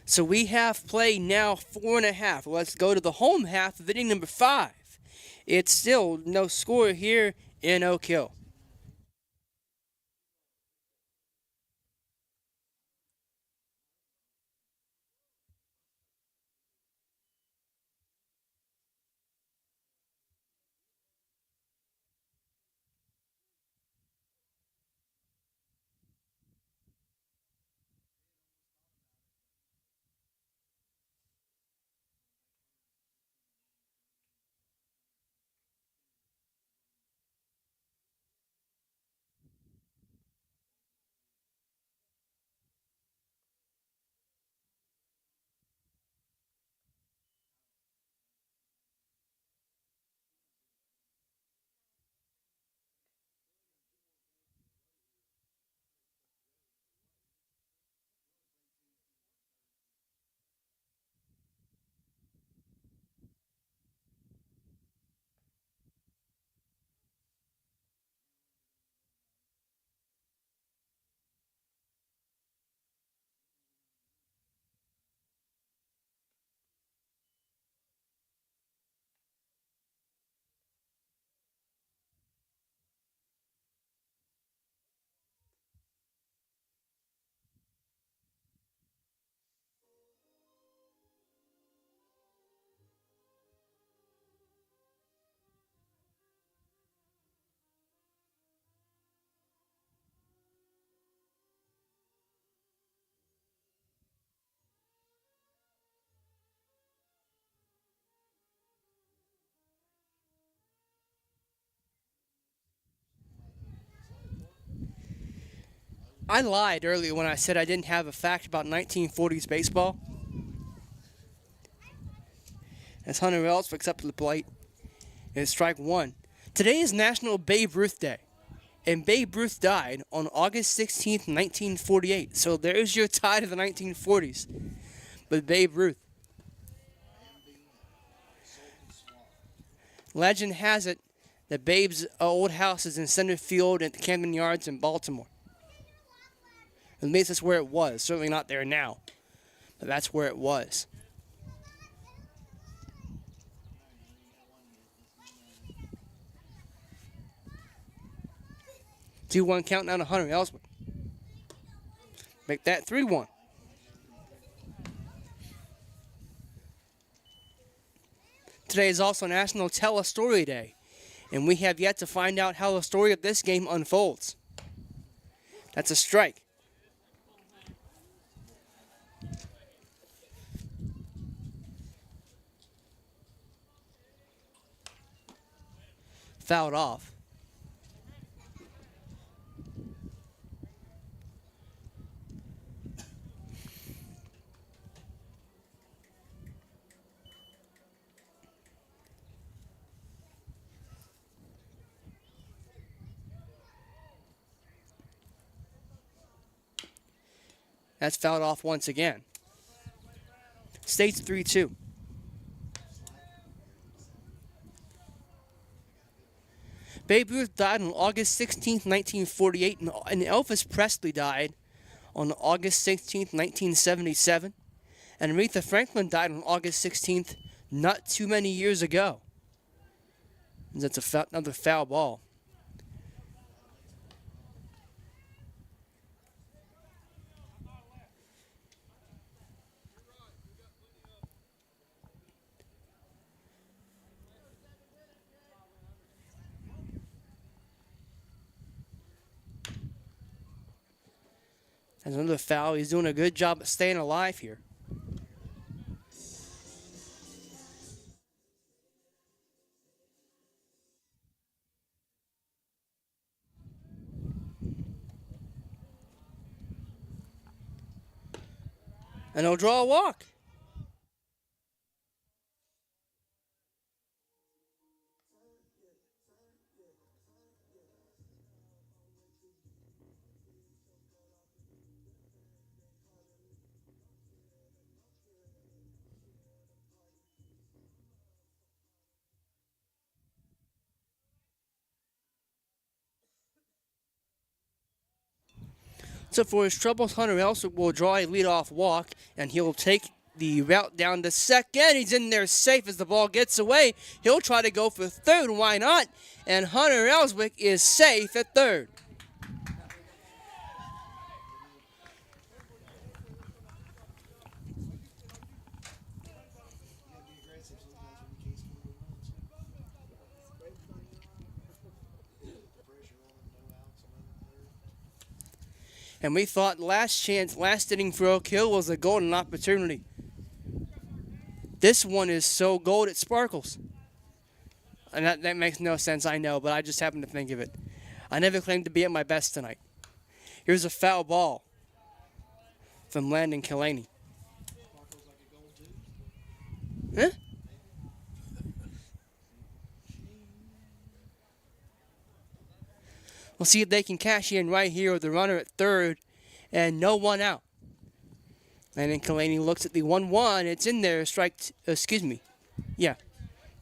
So we have play now 4.5. Let's go to the home half of inning number 5. It's still no score here in Oak Hill. I lied earlier when I said I didn't have a fact about 1940s baseball. As Hunter Ellis picks up to the plate, it's strike 1. Today is National Babe Ruth Day, and Babe Ruth died on August 16th, 1948. So there's your tie to the 1940s with Babe Ruth. Legend has it that Babe's old house is in center field at the Camden Yards in Baltimore. At least that's where it was. Certainly not there now, but that's where it was. 2-1 count down to Hunter Ellsworth. Make that 3-1. Today is also National Tell a Story Day, and we have yet to find out how the story of this game unfolds. That's a strike. Fouled off. That's fouled off once again. State's 3-2. Babe Ruth died on August 16, 1948, and Elvis Presley died on August 16, 1977. And Aretha Franklin died on August 16th, not too many years ago. That's another foul ball. That's another foul. He's doing a good job at staying alive here. And he'll draw a walk. So for his troubles, Hunter Ellsworth will draw a leadoff walk, and he'll take the route down to second. He's in there safe as the ball gets away. He'll try to go for third. Why not? And Hunter Ellsworth is safe at third. And we thought last inning for Oak Hill was a golden opportunity. This one is so gold it sparkles. And that makes no sense, I know, but I just happen to think of it. I never claimed to be at my best tonight. Here's a foul ball from Landon Killaney. Huh? We'll see if they can cash in right here with the runner at third and no one out. Landon Killaney looks at the 1-1. It's in there. Strike 2.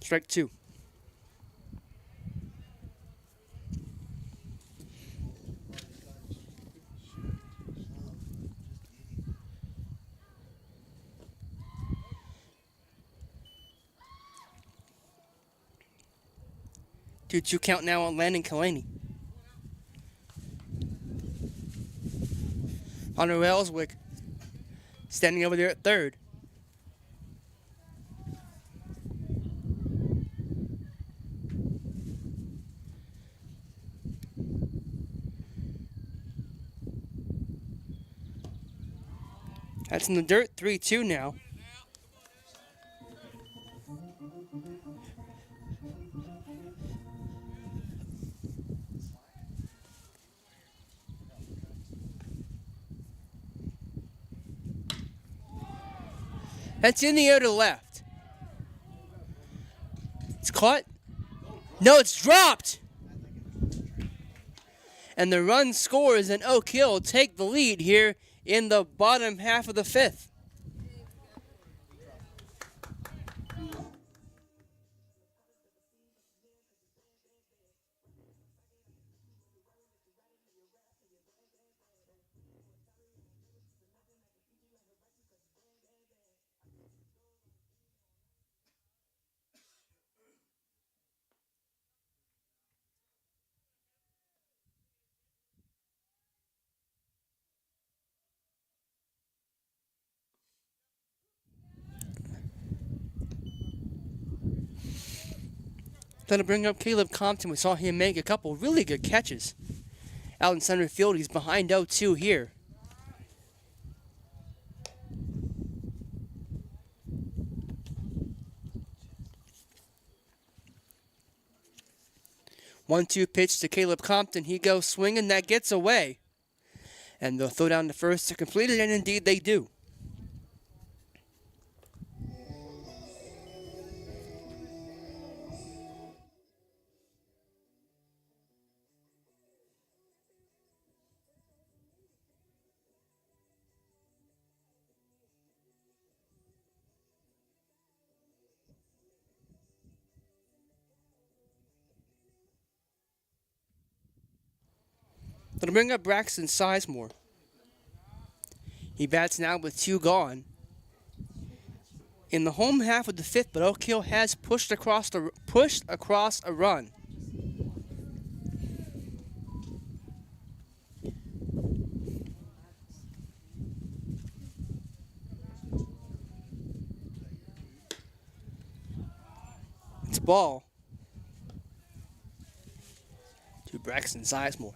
Strike 2. Two count now on Landon Killaney. Hunter Ellswick standing over there at third. That's in the dirt, 3-2 now. That's in the air to the left. It's caught. No, it's dropped. And the run scores, and Oak Hill take the lead here in the bottom half of the fifth. That'll bring up Caleb Compton. We saw him make a couple really good catches out in center field. He's behind 0-2 here. One-two pitch to Caleb Compton. He goes swinging. That gets away. And they'll throw down the first to complete it, and indeed they do. That'll bring up Braxton Sizemore. He bats now with 2 gone. In the home half of the 5th, but Oak Hill has pushed across a run. It's ball to Braxton Sizemore.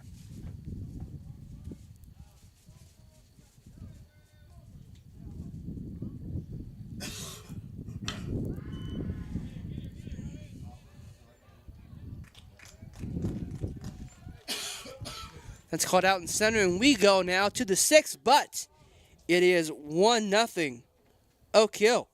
That's caught out in center, and we go now to the 6th, but it is 1-0 Oak Hill.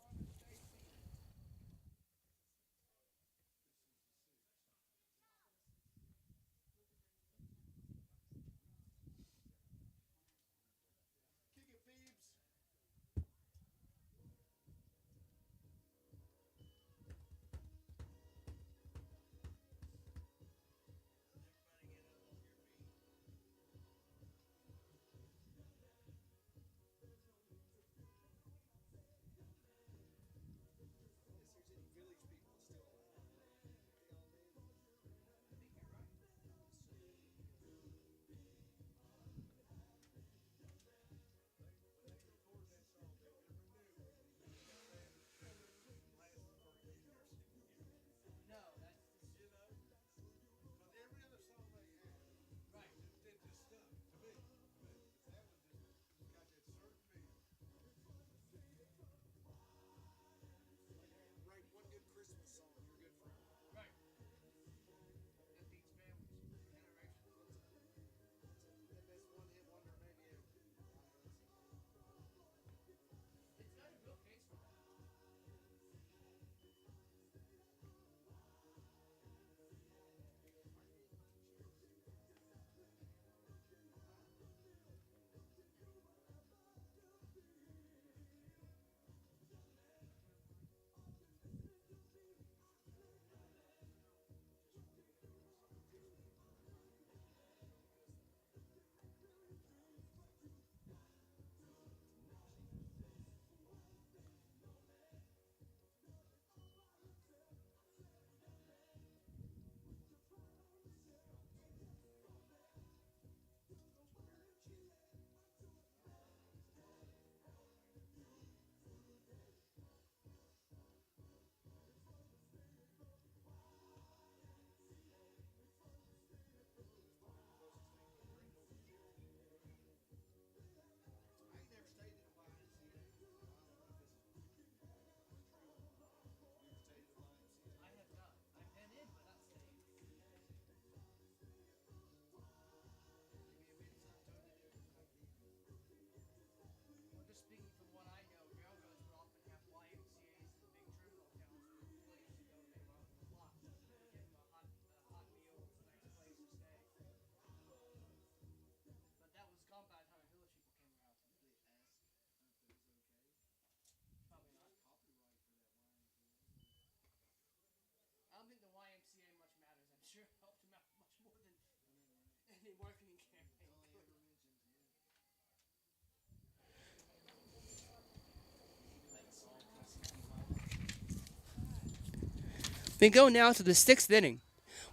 We go now to the 6th inning.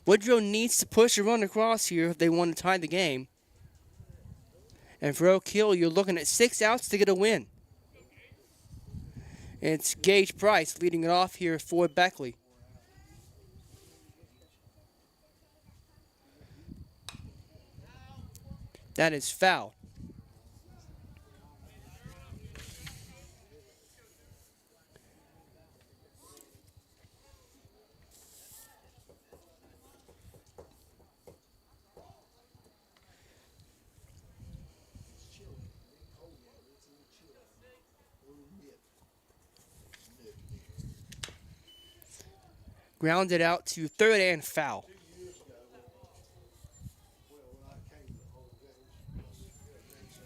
Woodrow needs to push a run across here if they want to tie the game. And for Oak Hill, you're looking at 6 outs to get a win. It's Gage Price leading it off here for Beckley. That is foul. It's chilly. It ain't cold yet, but it's a little chill out there. A little nip. Nip in the air. Grounded out to third and foul. 2 years ago, when I came to all the games, at Mesa,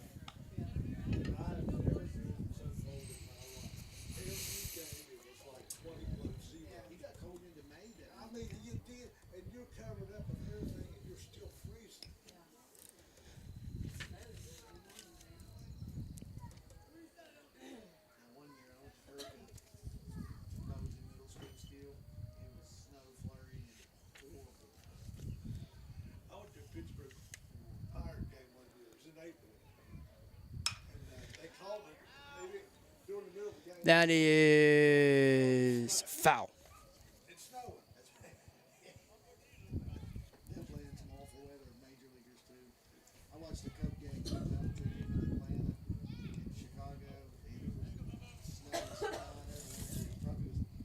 I've never been so cold in my life. Every game it was like 20 below zero. You got cold into May then. I mean, you did, and you're covered up and everything, and you're still freezing. Now, one year I went to Hurricane. I was in middle school still. It was snow flurry and horrible. I went to Pittsburgh Pirate game one year. It was in April, and they called it. They didn't during the middle of the game. That is foul. It's snowing. That's they're playing some awful weather. Major leaguers too. I watched the Cub game out to him in Atlanta and Chicago, and it was snow and flying everywhere. It probably was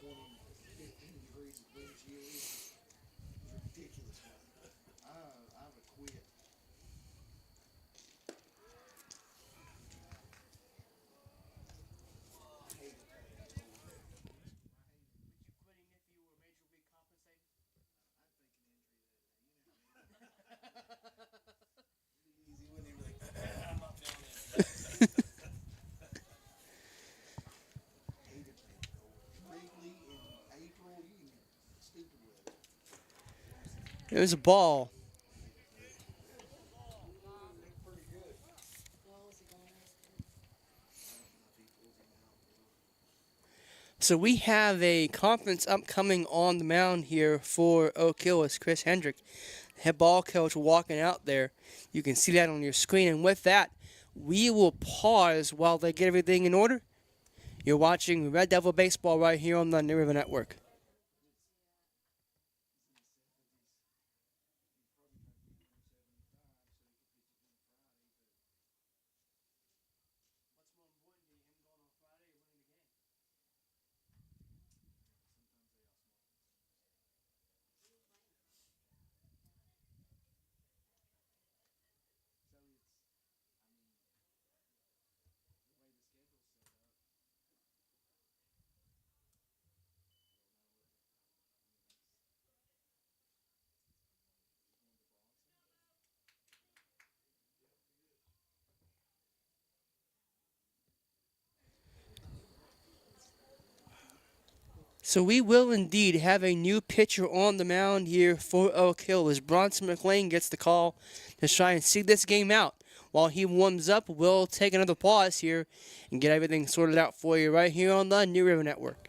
20, 15 degrees of wind chill. It was ridiculous. I would quit. I hated playing in cold weather. I'd fake an injury that day. You know how easy when they were like, I'm not feeling it. Hated playing in cold weather. Wrigley in April, you stupid weather. It was a ball. Pretty good. I don't know if he pulls him out. So we have a conference upcoming on the mound here for Oak Hill as Chris Hendrick, head ball coach, walking out there. You can see that on your screen. And with that, we will pause while they get everything in order. You're watching Red Devil Baseball right here on the New River Network. So we will indeed have a new pitcher on the mound here for Oak Hill as Bronson McLean gets the call to try and see this game out. While he warms up, we'll take another pause here and get everything sorted out for you right here on the New River Network.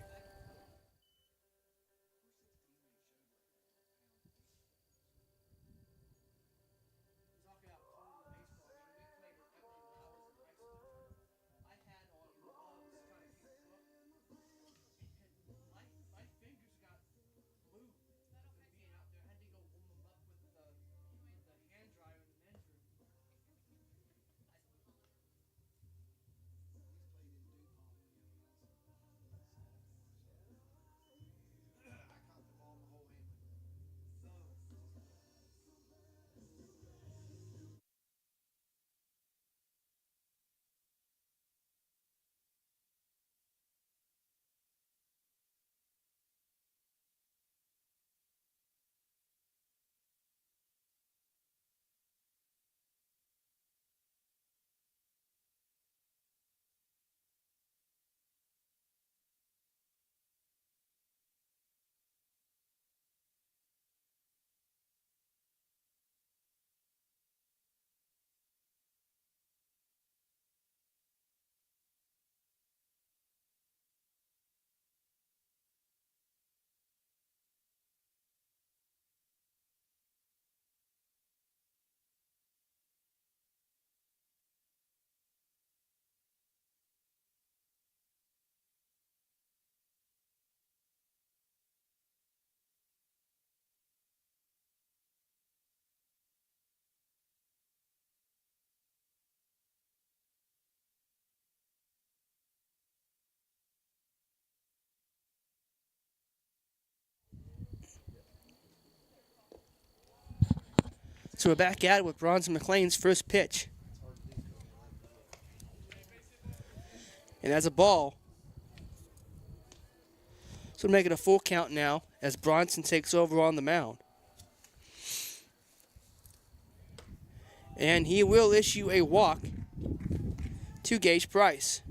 So we're back at it with Bronson McLean's first pitch. And that's a ball. So we're making a full count now as Bronson takes over on the mound. And he will issue a walk to Gage Price.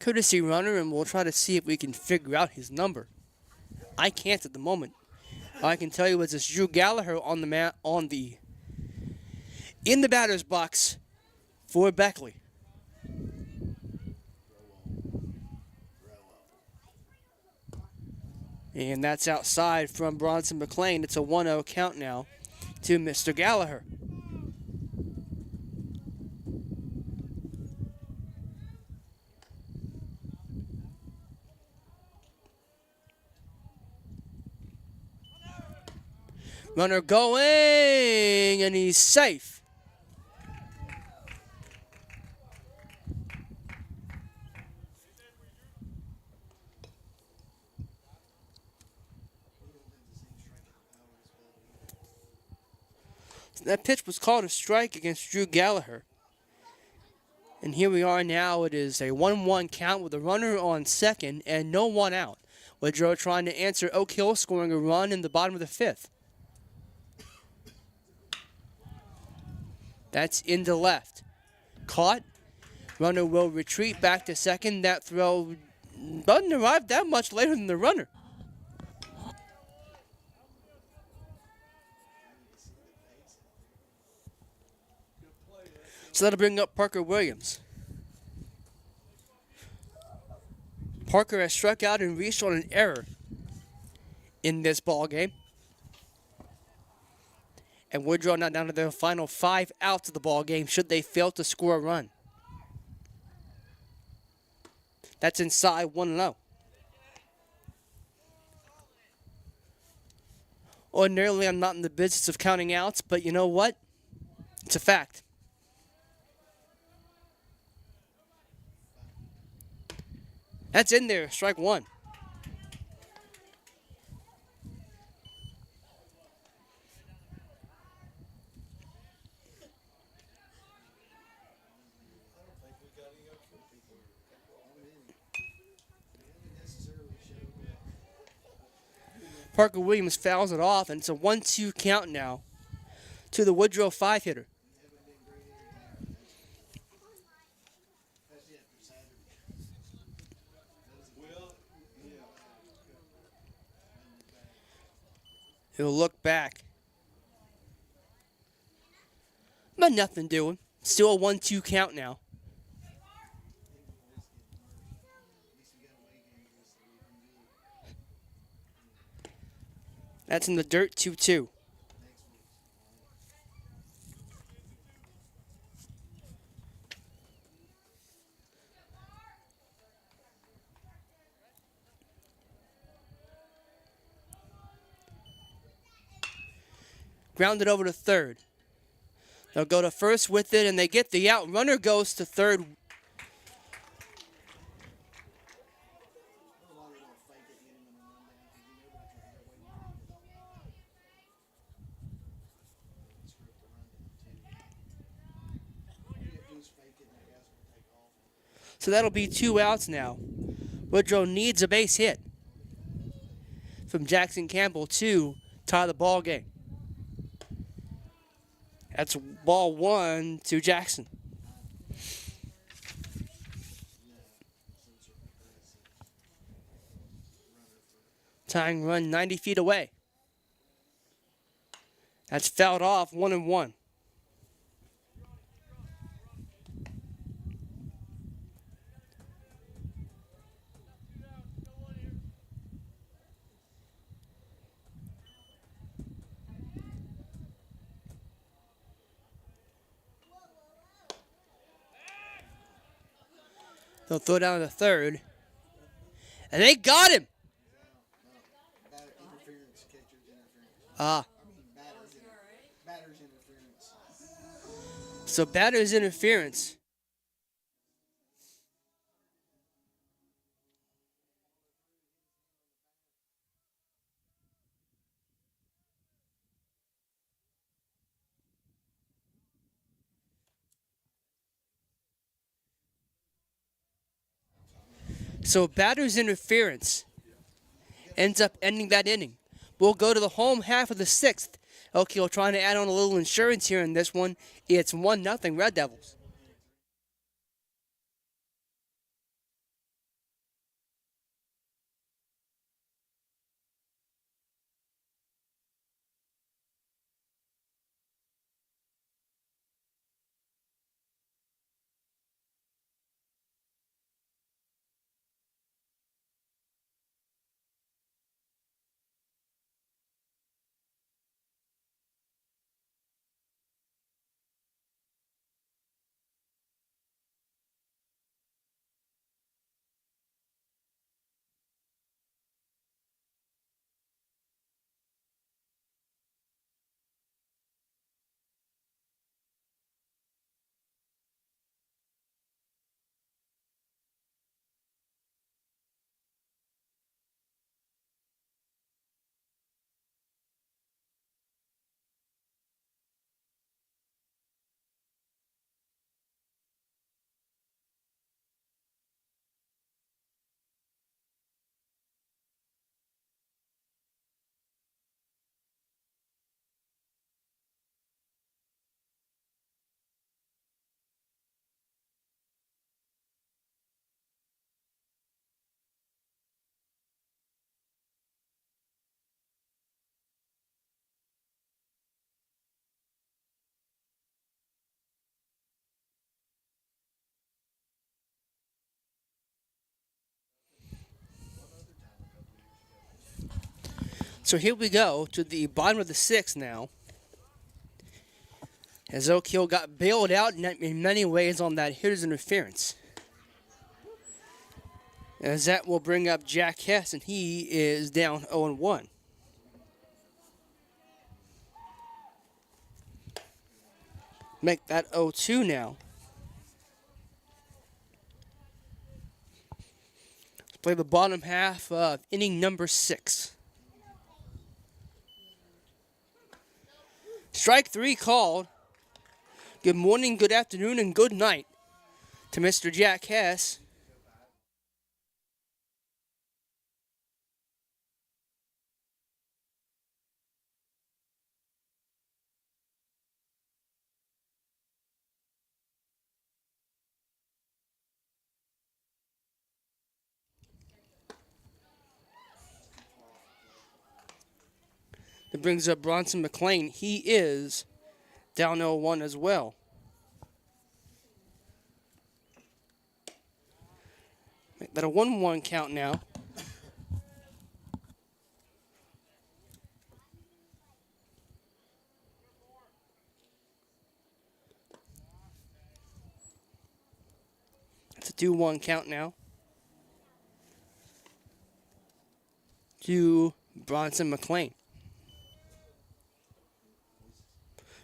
Courtesy runner, and we'll try to see if we can figure out his number. I can't at the moment. All I can tell you is it's Drew Gallagher on the in the batter's box for Beckley. And that's outside from Bronson McLean. It's a 1-0 count now to Mr. Gallagher. Runner going, and he's safe. That pitch was called a strike against Drew Gallagher. And here we are now. It is a 1-1 count with a runner on second and no one out. Woodrow trying to answer Oak Hill, scoring a run in the bottom of the fifth. That's into left. Caught. Runner will retreat back to second. That throw doesn't arrive that much later than the runner. So that'll bring up Parker Williams. Parker has struck out and reached on an error in this ball game. And Woodrow now down to their final 5 outs of the ball game should they fail to score a run. That's inside 1-0. Ordinarily, I'm not in the business of counting outs, but you know what? It's a fact. That's in there, strike one. Parker Williams fouls it off, and it's a 1-2 count now to the Woodrow 5-hitter. He'll look back. But nothing doing. Still a 1-2 count now. That's in the dirt, 2-2. Grounded over to third. They'll go to first with it, and they get the out. Runner goes to third. So that'll be 2 outs now. Woodrow needs a base hit from Jackson Campbell to tie the ball game. That's ball 1 to Jackson. Tying run 90 feet away. That's fouled off, 1-1. They'll throw down to third. And they got him. So batter's interference. So batter's interference ends up ending that inning. We'll go to the home half of the sixth. Oak Hill trying to add on a little insurance here in this one. It's 1-0 Red Devils. So here we go to the bottom of the sixth now. As Oak Hill got bailed out in many ways on that hitter's interference. As that will bring up Jack Hess, and he is down 0-1. Make that 0-2 now. Let's play the bottom half of inning number 6. Strike 3 called. Good morning, good afternoon, and good night to Mr. Jack Hess. That brings up Bronson McLean. He is down 0-1 as well. Make that a 1-1 count now. It's a 2-1 count now. To Bronson McLean.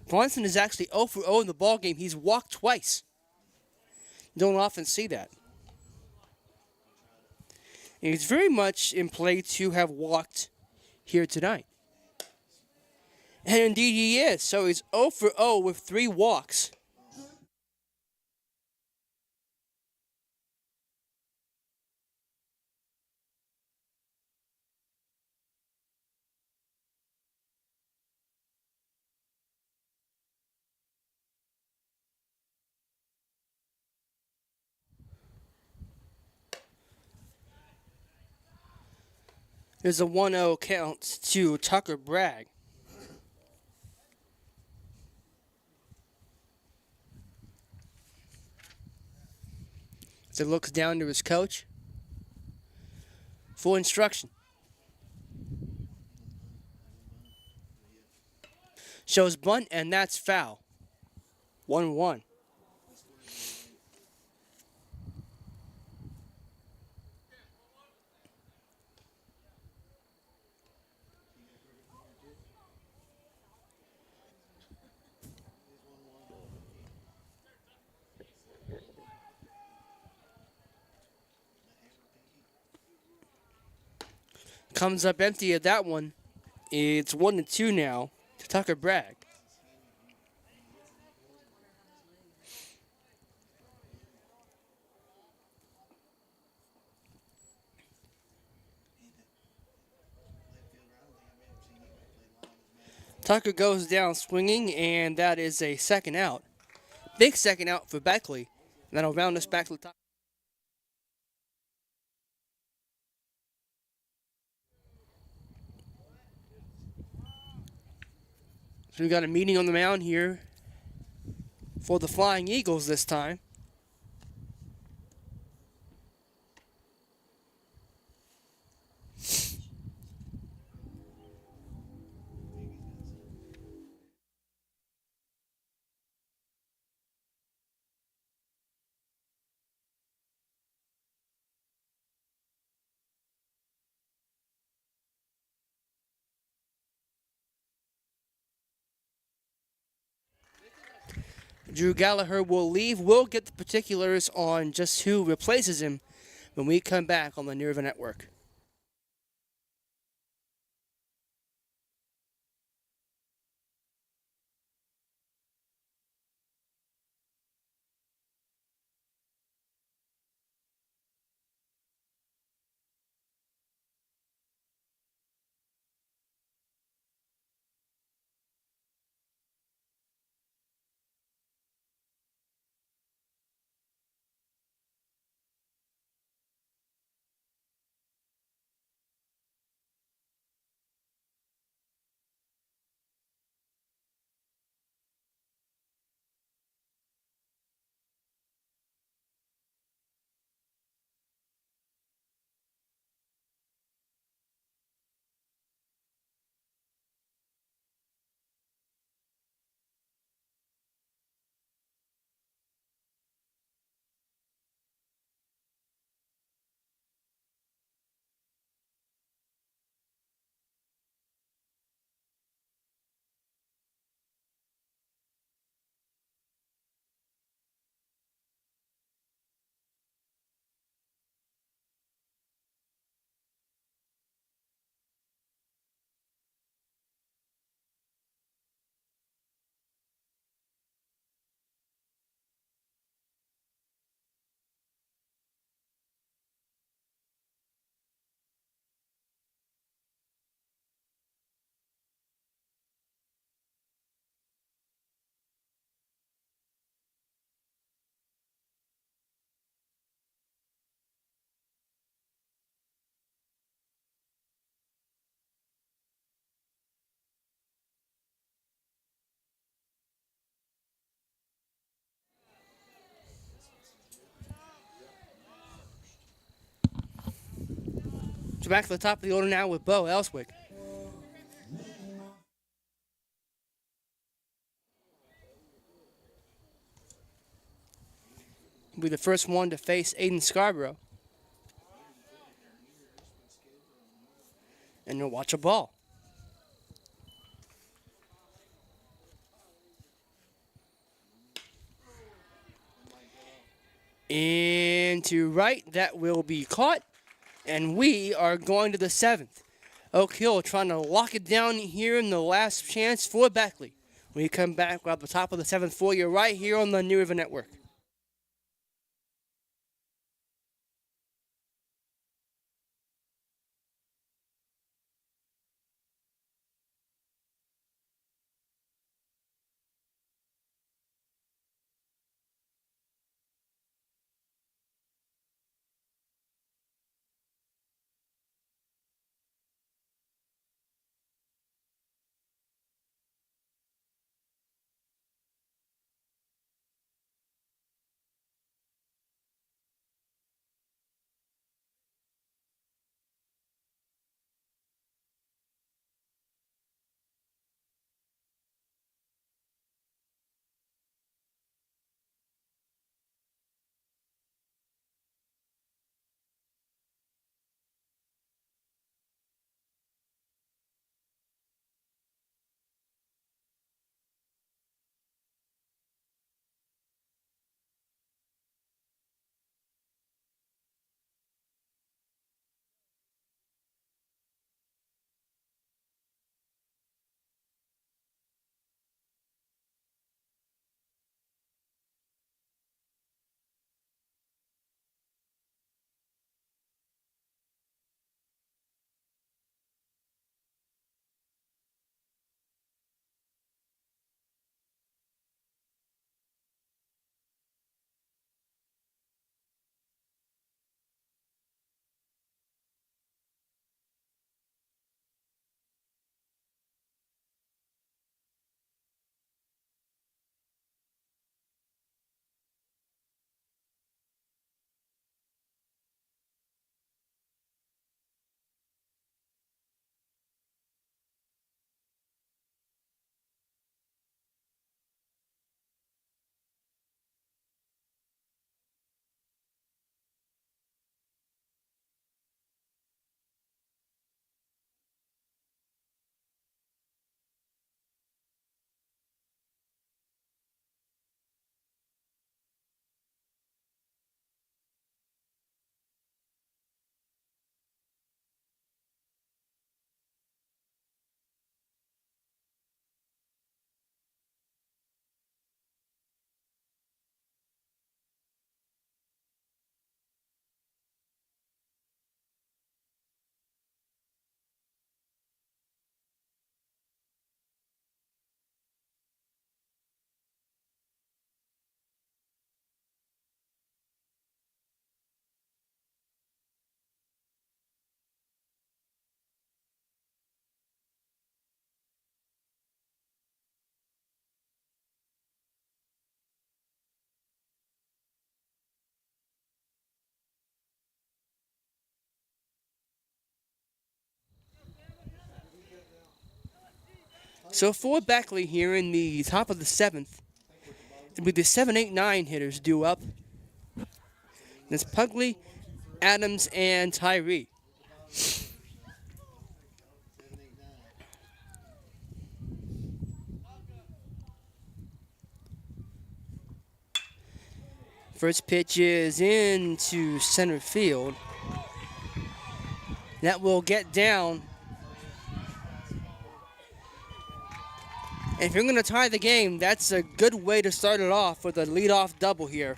Bronson is actually 0 for 0 in the ballgame. He's walked twice. Don't often see that. And he's very much in play to have walked here tonight. And indeed he is. So he's 0 for 0 with 3 walks. There's a 1-0 count to Tucker Bragg. As he looks down to his coach. Full instruction. Shows bunt, and that's foul. 1-1. Comes up empty at that one. It's 1-2 now to Tucker Bragg. Tucker goes down swinging, and that is a second out. Big second out for Beckley. That'll round us back to the top. So we got a meeting on the mound here for the Flying Eagles this time. Drew Gallagher will leave. We'll get the particulars on just who replaces him when we come back on the Nerva Network. So back to the top of the order now with Bo Elswick. He'll be the first one to face Aiden Scarborough. And you'll watch a ball. Into right, that will be caught. And we are going to the seventh. Oak Hill trying to lock it down here in the last chance for Beckley. When you come back, we're at the top of the seventh for you right here on the New River Network. So for Beckley here in the top of the seventh, it'll be the 7, 8, 9 hitters due up. It's Pugley, Adams, and Tyree. 7, 8, 9. First pitch is into center field. That will get down. And if you're going to tie the game, that's a good way to start it off with a leadoff double here.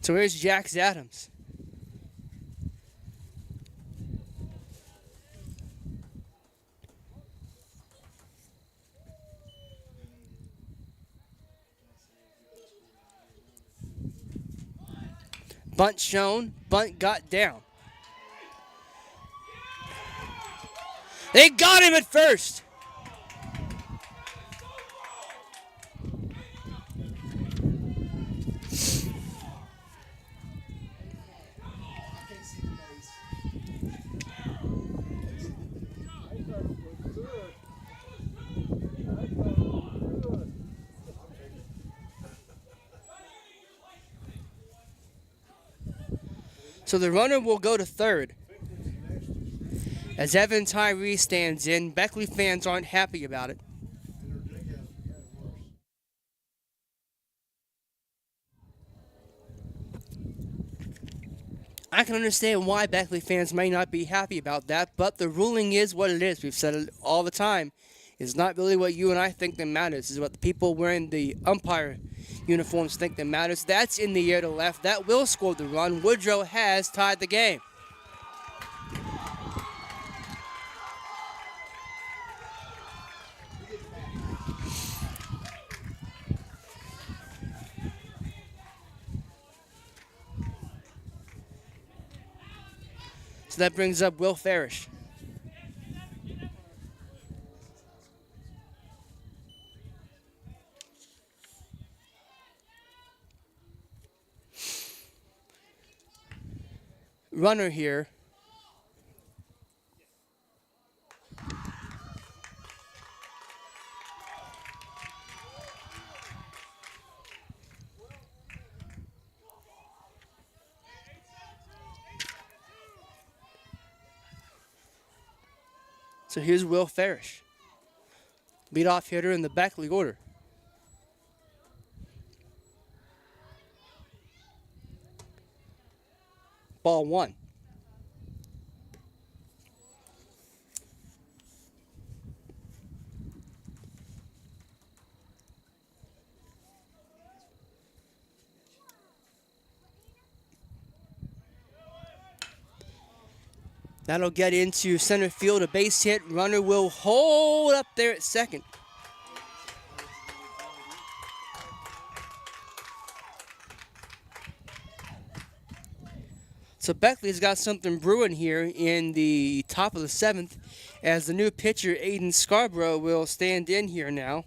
So here's Jax Adams. Bunt shown, bunt got down. They got him at first. I can't see the base. So the runner will go to third. As Evan Tyree stands in, Beckley fans aren't happy about it. I can understand why Beckley fans may not be happy about that, but the ruling is what it is. We've said it all the time. It's not really what you and I think that matters. It's what the people wearing the umpire uniforms think that matters. That's in the air to left. That will score the run. Woodrow has tied the game. So that brings up Will Farish. Runner here. So here's Will Farish, leadoff hitter in the Beckley order. Ball one. That'll get into center field, a base hit. Runner will hold up there at second. So Beckley's got something brewing here in the top of the seventh, as the new pitcher, Aiden Scarborough, will stand in here now.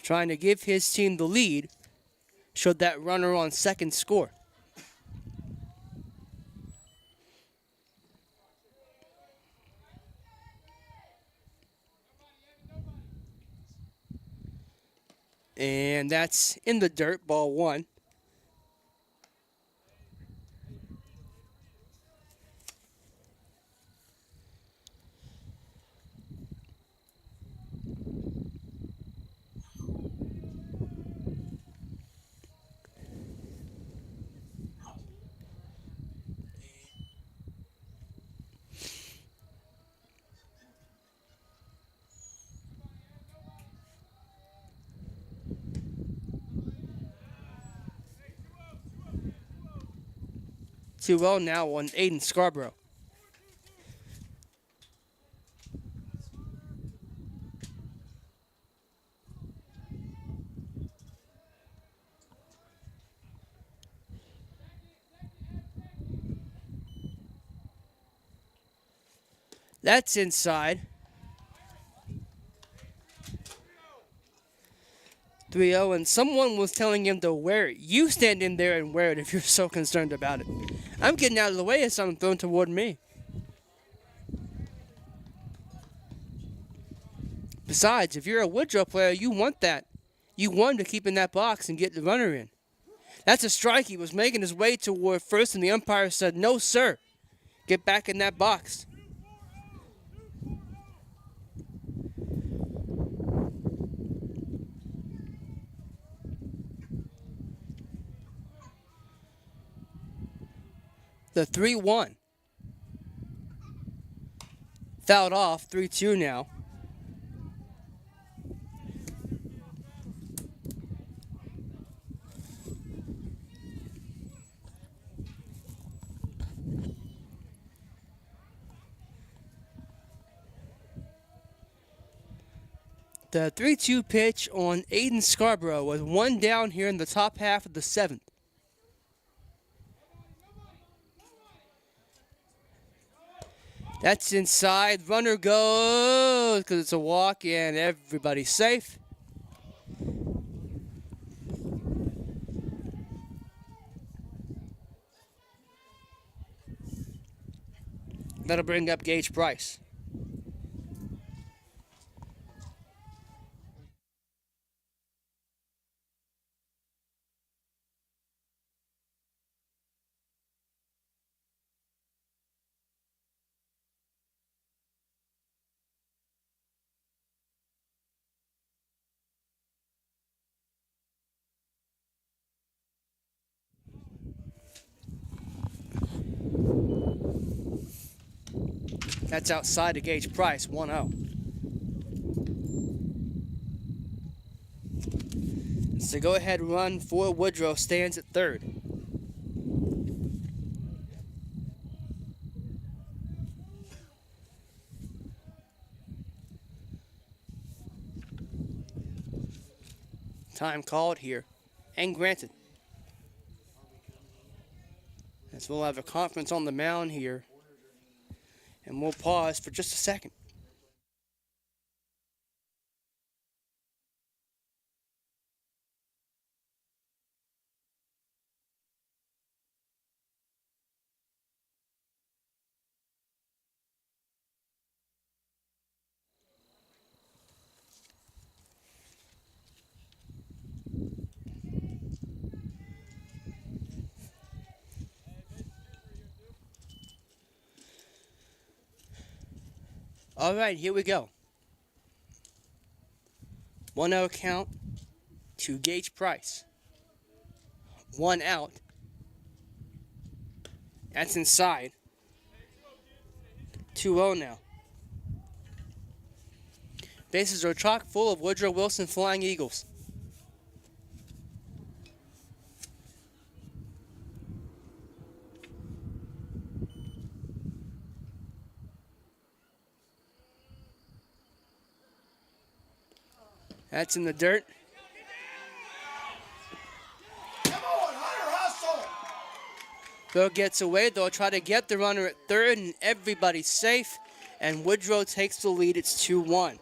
Trying to give his team the lead, should that runner on second score. And that's in the dirt, ball one. Too well now on Aiden Scarborough. That's inside. 3-0, and someone was telling him to wear it. You stand in there and wear it if you're so concerned about it. I'm getting out of the way as something thrown toward me. Besides, if you're a Woodrow player, you want that. You want him to keep in that box and get the runner in. That's a strike. He was making his way toward first, and the umpire said, "No, sir. Get back in that box." The 3-1. Fouled off, 3-2 now. The 3-2 pitch on Aiden Scarborough was one down here in the top half of the seventh. That's inside. Runner goes because it's a walk and everybody's safe. That'll bring up Gage Price. That's outside to Gage Price, 1-0. So go ahead run for Woodrow stands at third. Time called here and granted. As we'll have a conference on the mound here, and we'll pause for just a second. All right, here we go. 1-0 count to Gage Price. 1 out. That's inside. 2-0 now. Bases are chock full of Woodrow Wilson Flying Eagles. That's in the dirt. Come on, Hunter, hustle! Throw gets away. They'll try to get the runner at third, and everybody's safe. And Woodrow takes the lead. It's 2-1.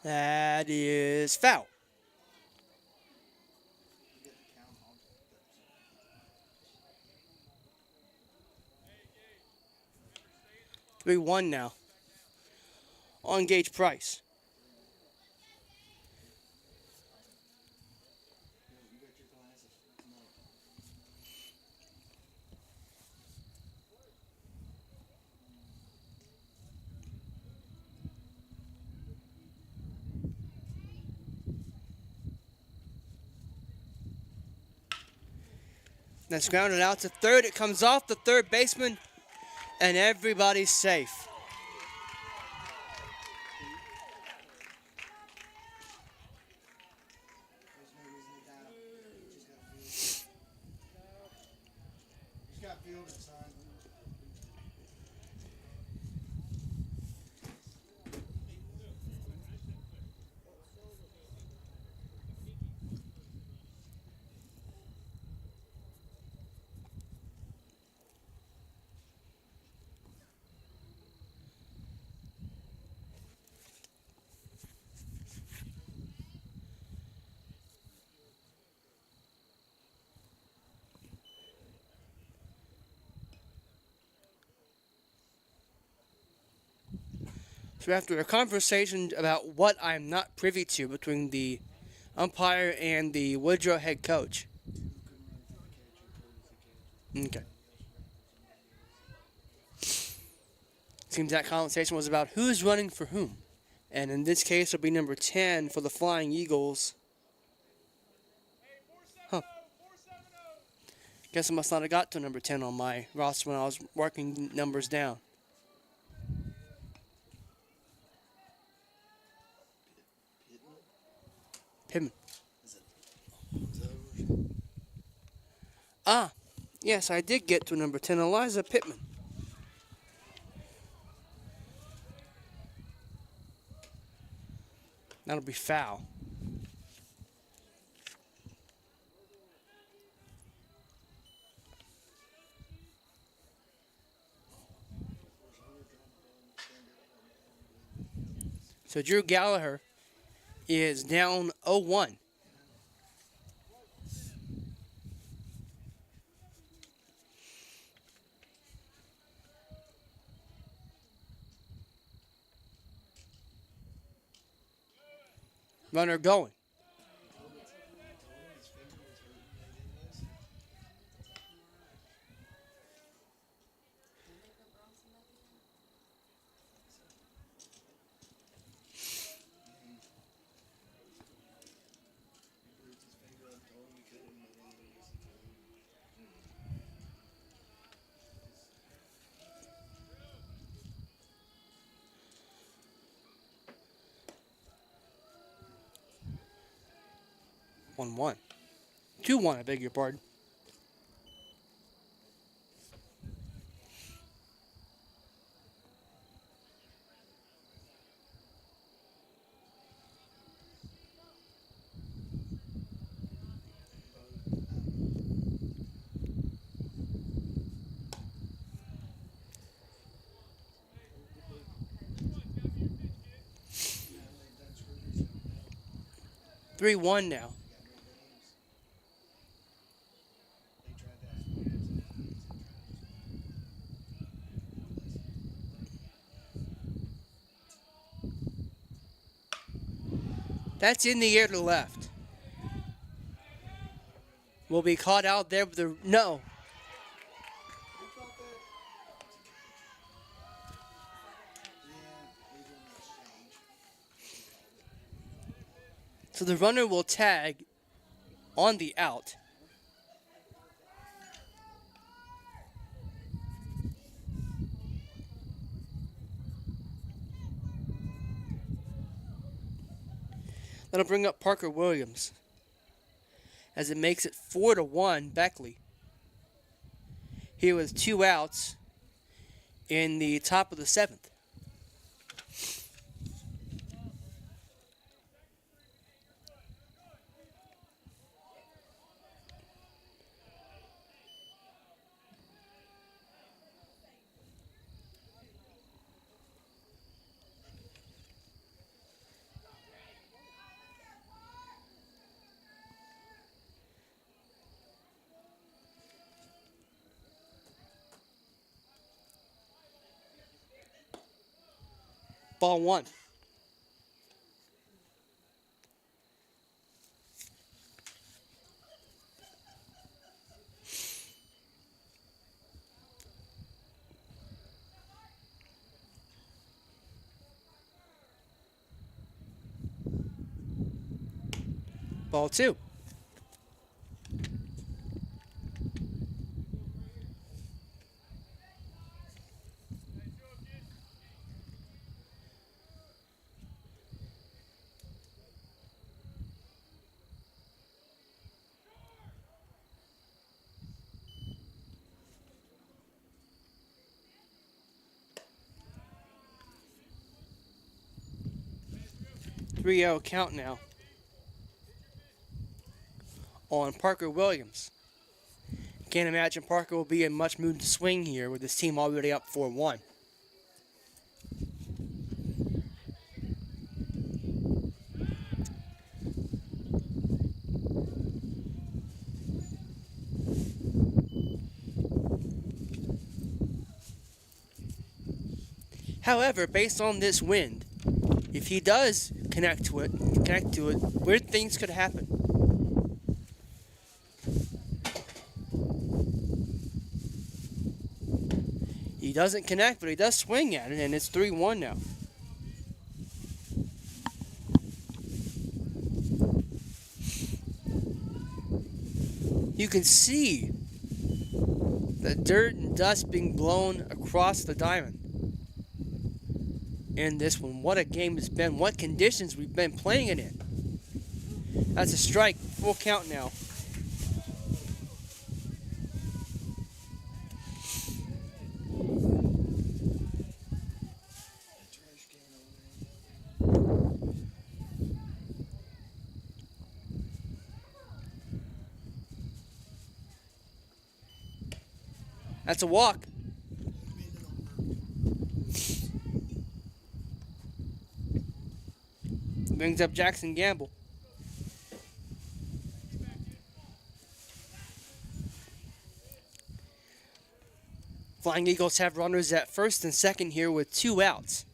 That is foul. Three one now. On Gage Price. That's grounded out to third. It comes off the third baseman, and everybody's safe. There's no reason to doubt. Just got to field it, son. So after a conversation about what I'm not privy to between the umpire and the Woodrow head coach. Okay. Seems that conversation was about who's running for whom. And in this case, it'll be number 10 for the Flying Eagles. Huh. Guess I must not have got to number 10 on my roster when I was working numbers down. Pittman. Ah, yes, I did get to number 10, Eliza Pittman. That'll be foul. So Drew Gallagher is down 0-1. Runner going. One one. 2-1, I beg your pardon. Three one now. That's in the air to the left. Will be caught out there with the no. So the runner will tag on the out. That'll bring up Parker Williams as it makes it 4-1 Beckley. He was 2 outs in the top of the 7th. Ball 1. Ball 2. 3-0 count now on Parker Williams. Can't imagine Parker will be in much mood to swing here with his team already up 4-1. However, based on this wind, if he does connect to it, weird things could happen. He doesn't connect, but he does swing at it, and it's 3-1 now. You can see the dirt and dust being blown across the diamond. In this one, what a game it's been, what conditions we've been playing it in. That's a strike, full count now. That's a walk. Brings up Jackson Gamble. Flying Eagles have runners at first and second here with 2 outs.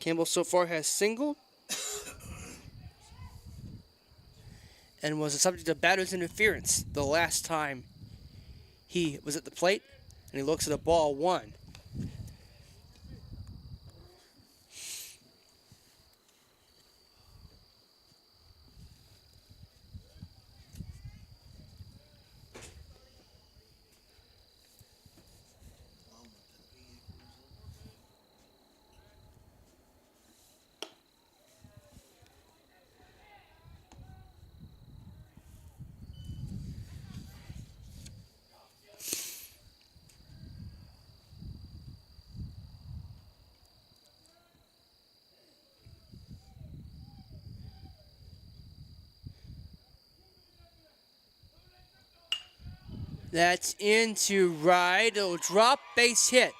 Campbell so far has singled and was the subject of batter's interference the last time he was at the plate, and he looks at a ball 1. That's into right. It'll drop, base hit.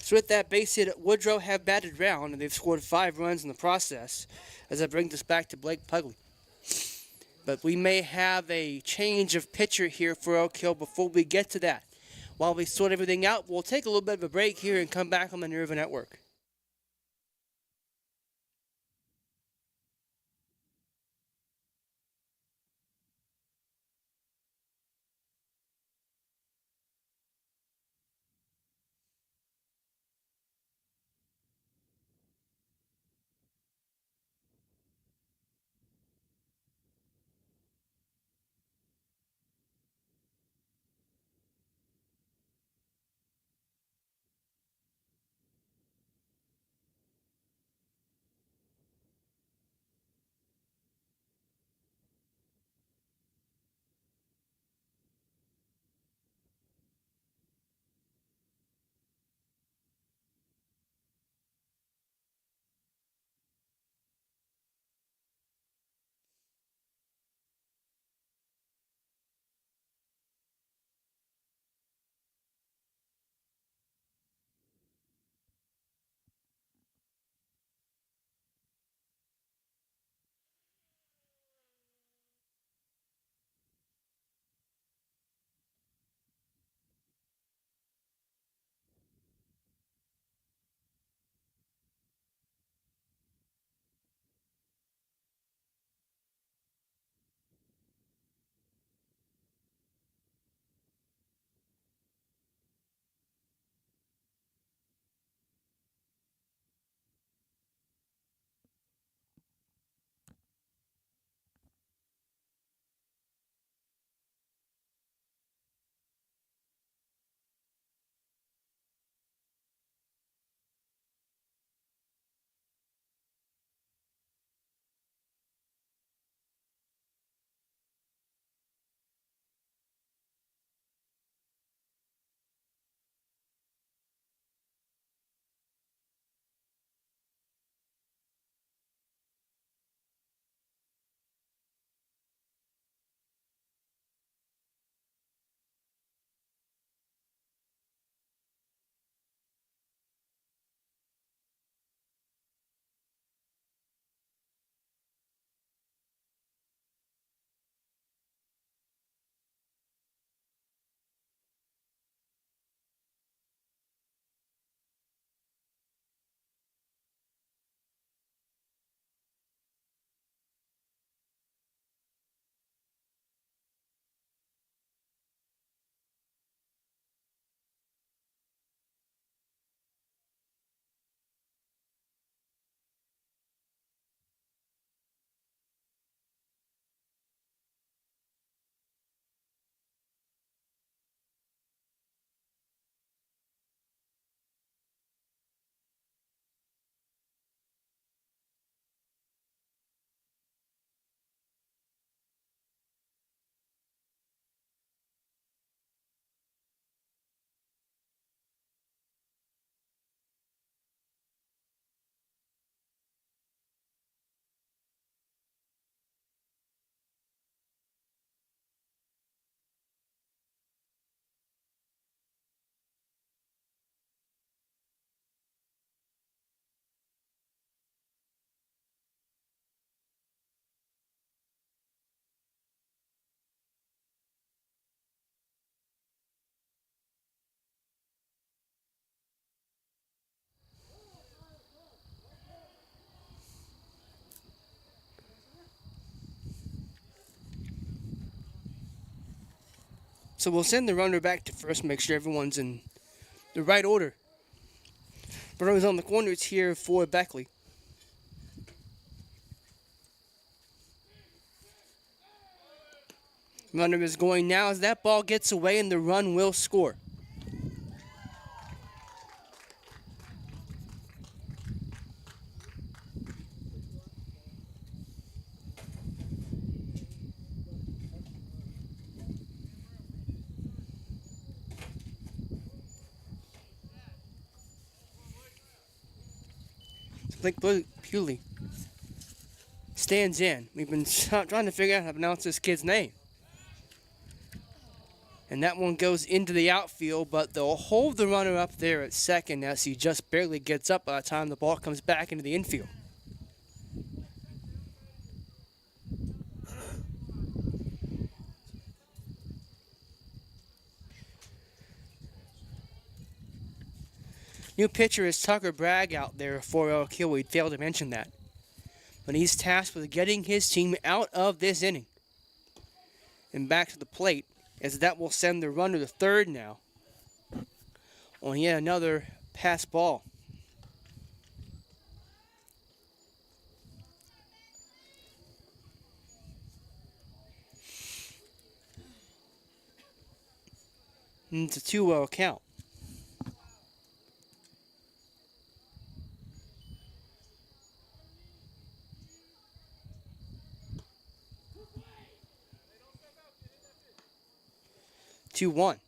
So with that base hit, Woodrow have batted round, and they've scored 5 runs in the process, as that brings us back to Blake Pugley. But we may have a change of pitcher here for Oak Hill before we get to that. While we sort everything out, we'll take a little bit of a break here and come back on the Nerva Network. So we'll send the runner back to first, make sure everyone's in the right order. Burrow's on the corners here for Beckley. Runner is going now as that ball gets away and the run will score. Blake Bewley stands in. We've been trying to figure out how to pronounce this kid's name. And that one goes into the outfield, but they'll hold the runner up there at second as he just barely gets up by the time the ball comes back into the infield. New pitcher is Tucker Bragg out there for Oak Hill. We failed to mention that. But he's tasked with getting his team out of this inning. And back to the plate, as that will send the runner to third now. On yet another pass ball. And it's a 2-0 count. Two one.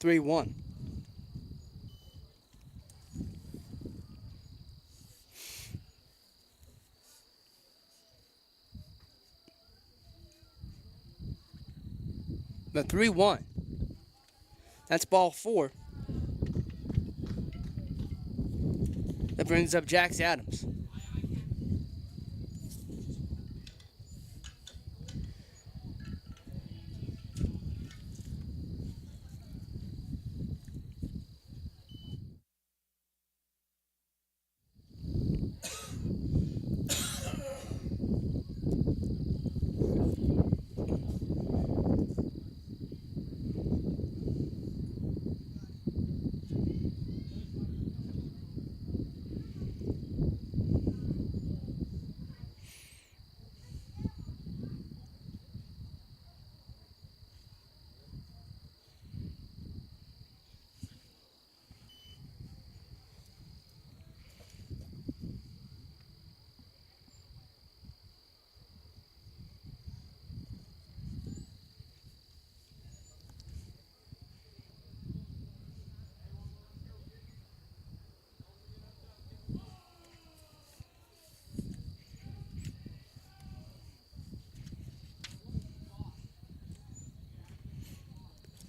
3-1. The 3-1. That's ball 4. That brings up Jax Adams.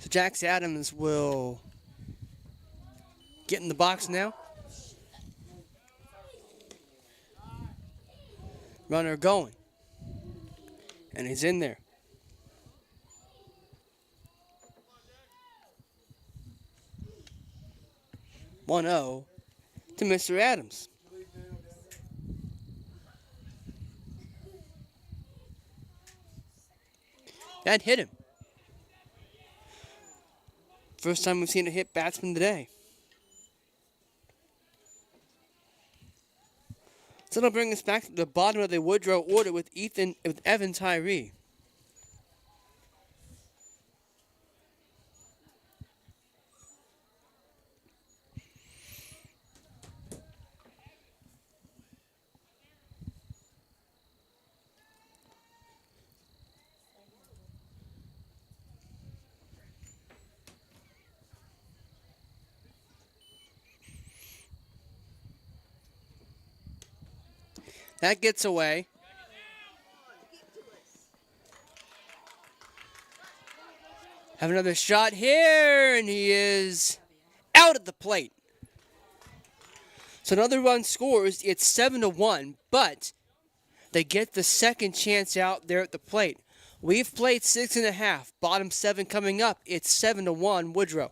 So Jax Adams will get in the box now. Runner going. And he's in there. 1-0 to Mr. Adams. That hit him. First time we've seen a hit batsman today. So that'll bring us back to the bottom of the Woodrow order with Evan Tyree. That gets away. Have another shot here, and he is out at the plate. So another run scores. It's 7-1, but they get the second chance out there at the plate. We've played 6.5. Bottom 7 coming up. It's 7-1 Woodrow.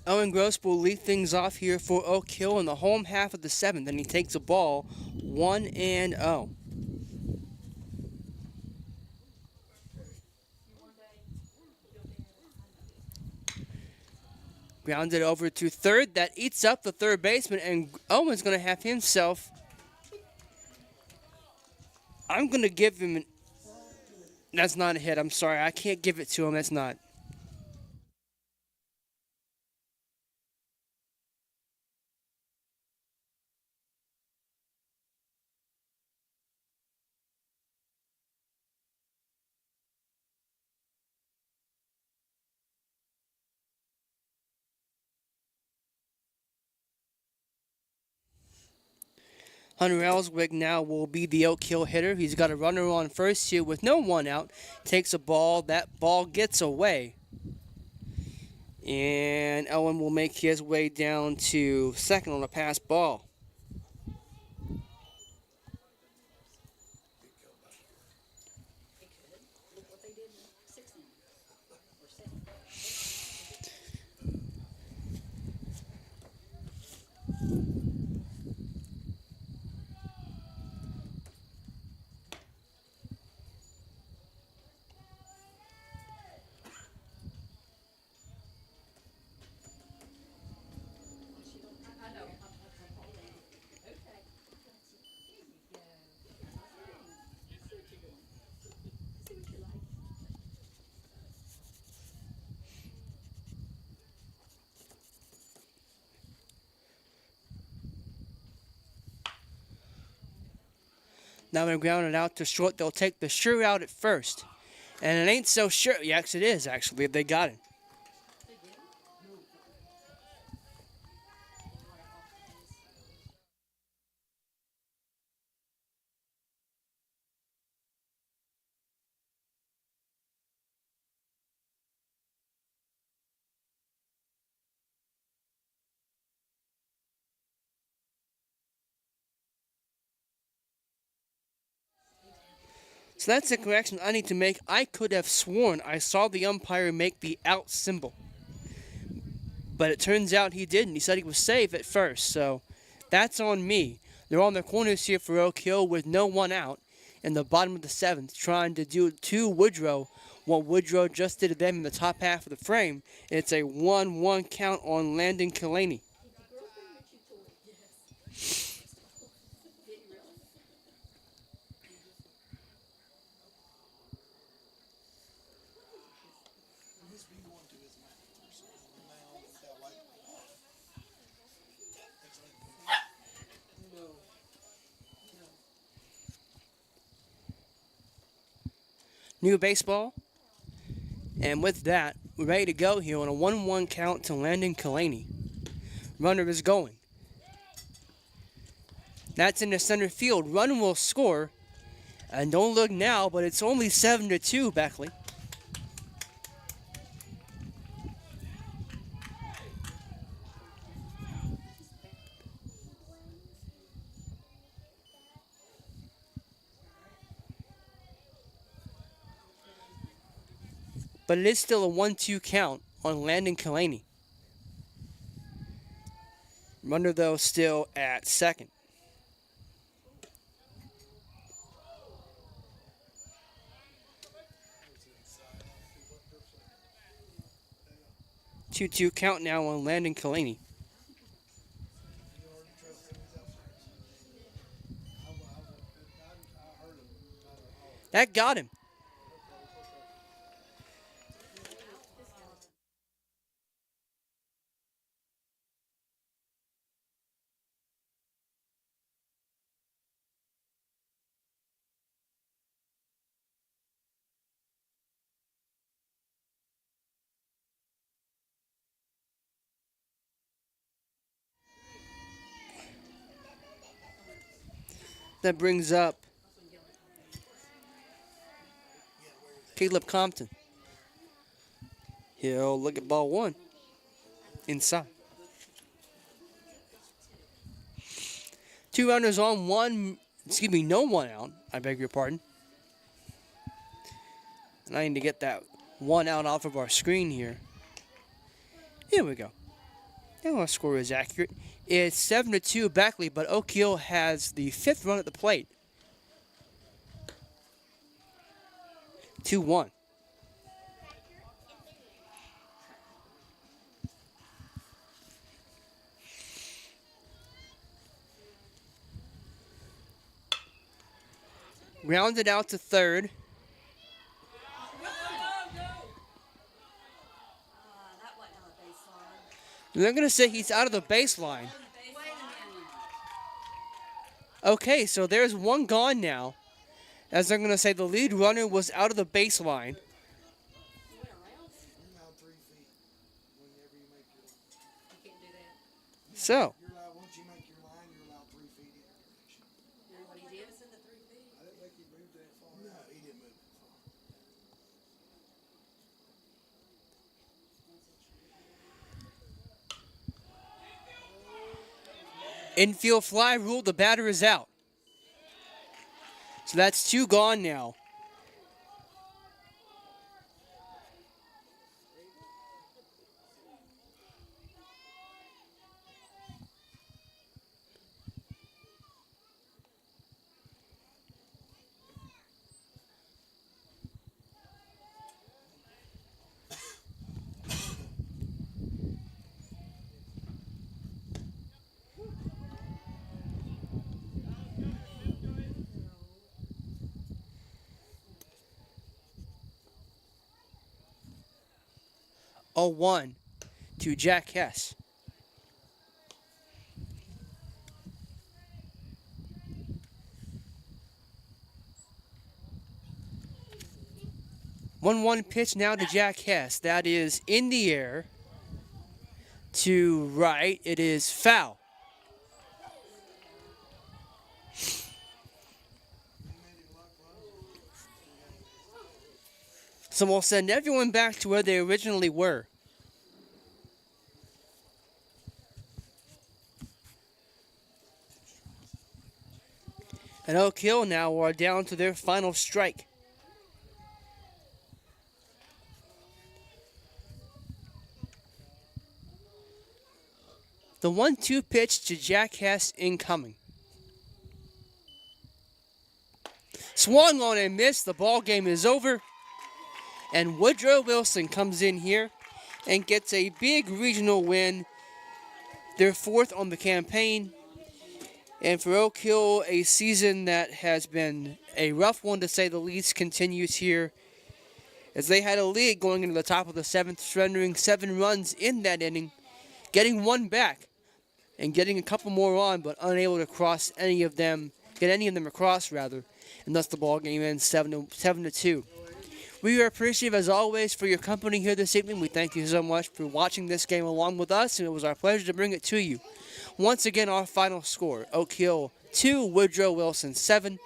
Owen Gross will lead things off here for Oak Hill in the home half of the 7th, and he takes a ball 1-0. Grounded over to third. That eats up the third baseman, and Owen's going to have himself. I'm going to give him. That's not a hit. I'm sorry. I can't give it to him. That's not. Hunter Ellswick now will be the Oak Hill hitter. He's got a runner on first here with no one out. Takes a ball. That ball gets away. And Owen will make his way down to second on a pass ball. Now they're grounded out to short. They'll take the sure out at first. And it ain't so sure. Yes, it is, actually. They got it. So that's the correction I need to make. I could have sworn I saw the umpire make the out symbol. But it turns out he didn't. He said he was safe at first. So that's on me. They're on their corners here for Oak Hill with no one out in the bottom of the 7th, trying to do to Woodrow what Woodrow just did to them in the top half of the frame. It's a 1-1 count on Landon Kalani. He must be going to his match or New baseball. And with that, we're ready to go here on a 1-1 count to Landon Kalani. Runner is going. That's in the center field. Run will score. And don't look now, but it's only 7-2, Beckley. But it is still a 1-2 count on Landon Kalani. Runner, though, still at second. Two count now on Landon Kalani. That got him. That brings up Caleb Compton. He'll look at ball one. Inside. 2 runners on, no one out. I beg your pardon. And I need to get that one out off of our screen here. Here we go. Now our score is accurate. It's 7-2 Beckley, but Oak Hill has the 5th run at the plate. 2-1. Grounded out to third. They're going to say he's out of the baseline. Okay, so there's one gone now. As they're going to say the lead runner was out of the baseline. So. Once you make your line, you're allowed 3 feet in your direction. What he did was in the 3 feet. I didn't think he moved that far. No, he didn't move that far. Infield fly rule, the batter is out. So that's 2 gone now. A 1 to Jack Hess. One pitch now to Jack Hess. That is in the air to right. It is foul. So we'll send everyone back to where they originally were. And Oak Hill now are down to their final strike. The 1-2 pitch to Jack Hess incoming. Swung on and missed. The ball game is over. And Woodrow Wilson comes in here and gets a big regional win. Their 4th on the campaign. And for Oak Hill, a season that has been a rough one to say the least continues here as they had a lead going into the top of the 7th, surrendering 7 runs in that inning, getting one back and getting a couple more on, but unable to cross any of them, get any of them across rather, and thus the ball game ends 7-2. We are appreciative as always for your company here this evening. We thank you so much for watching this game along with us, and it was our pleasure to bring it to you. Once again, our final score: Oak Hill 2, Woodrow Wilson 7.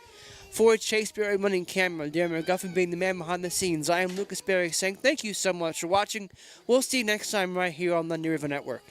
For Chase Berry running camera, Darren McGuffin being the man behind the scenes, I am Lucas Berry saying thank you so much for watching. We'll see you next time right here on the New River Network.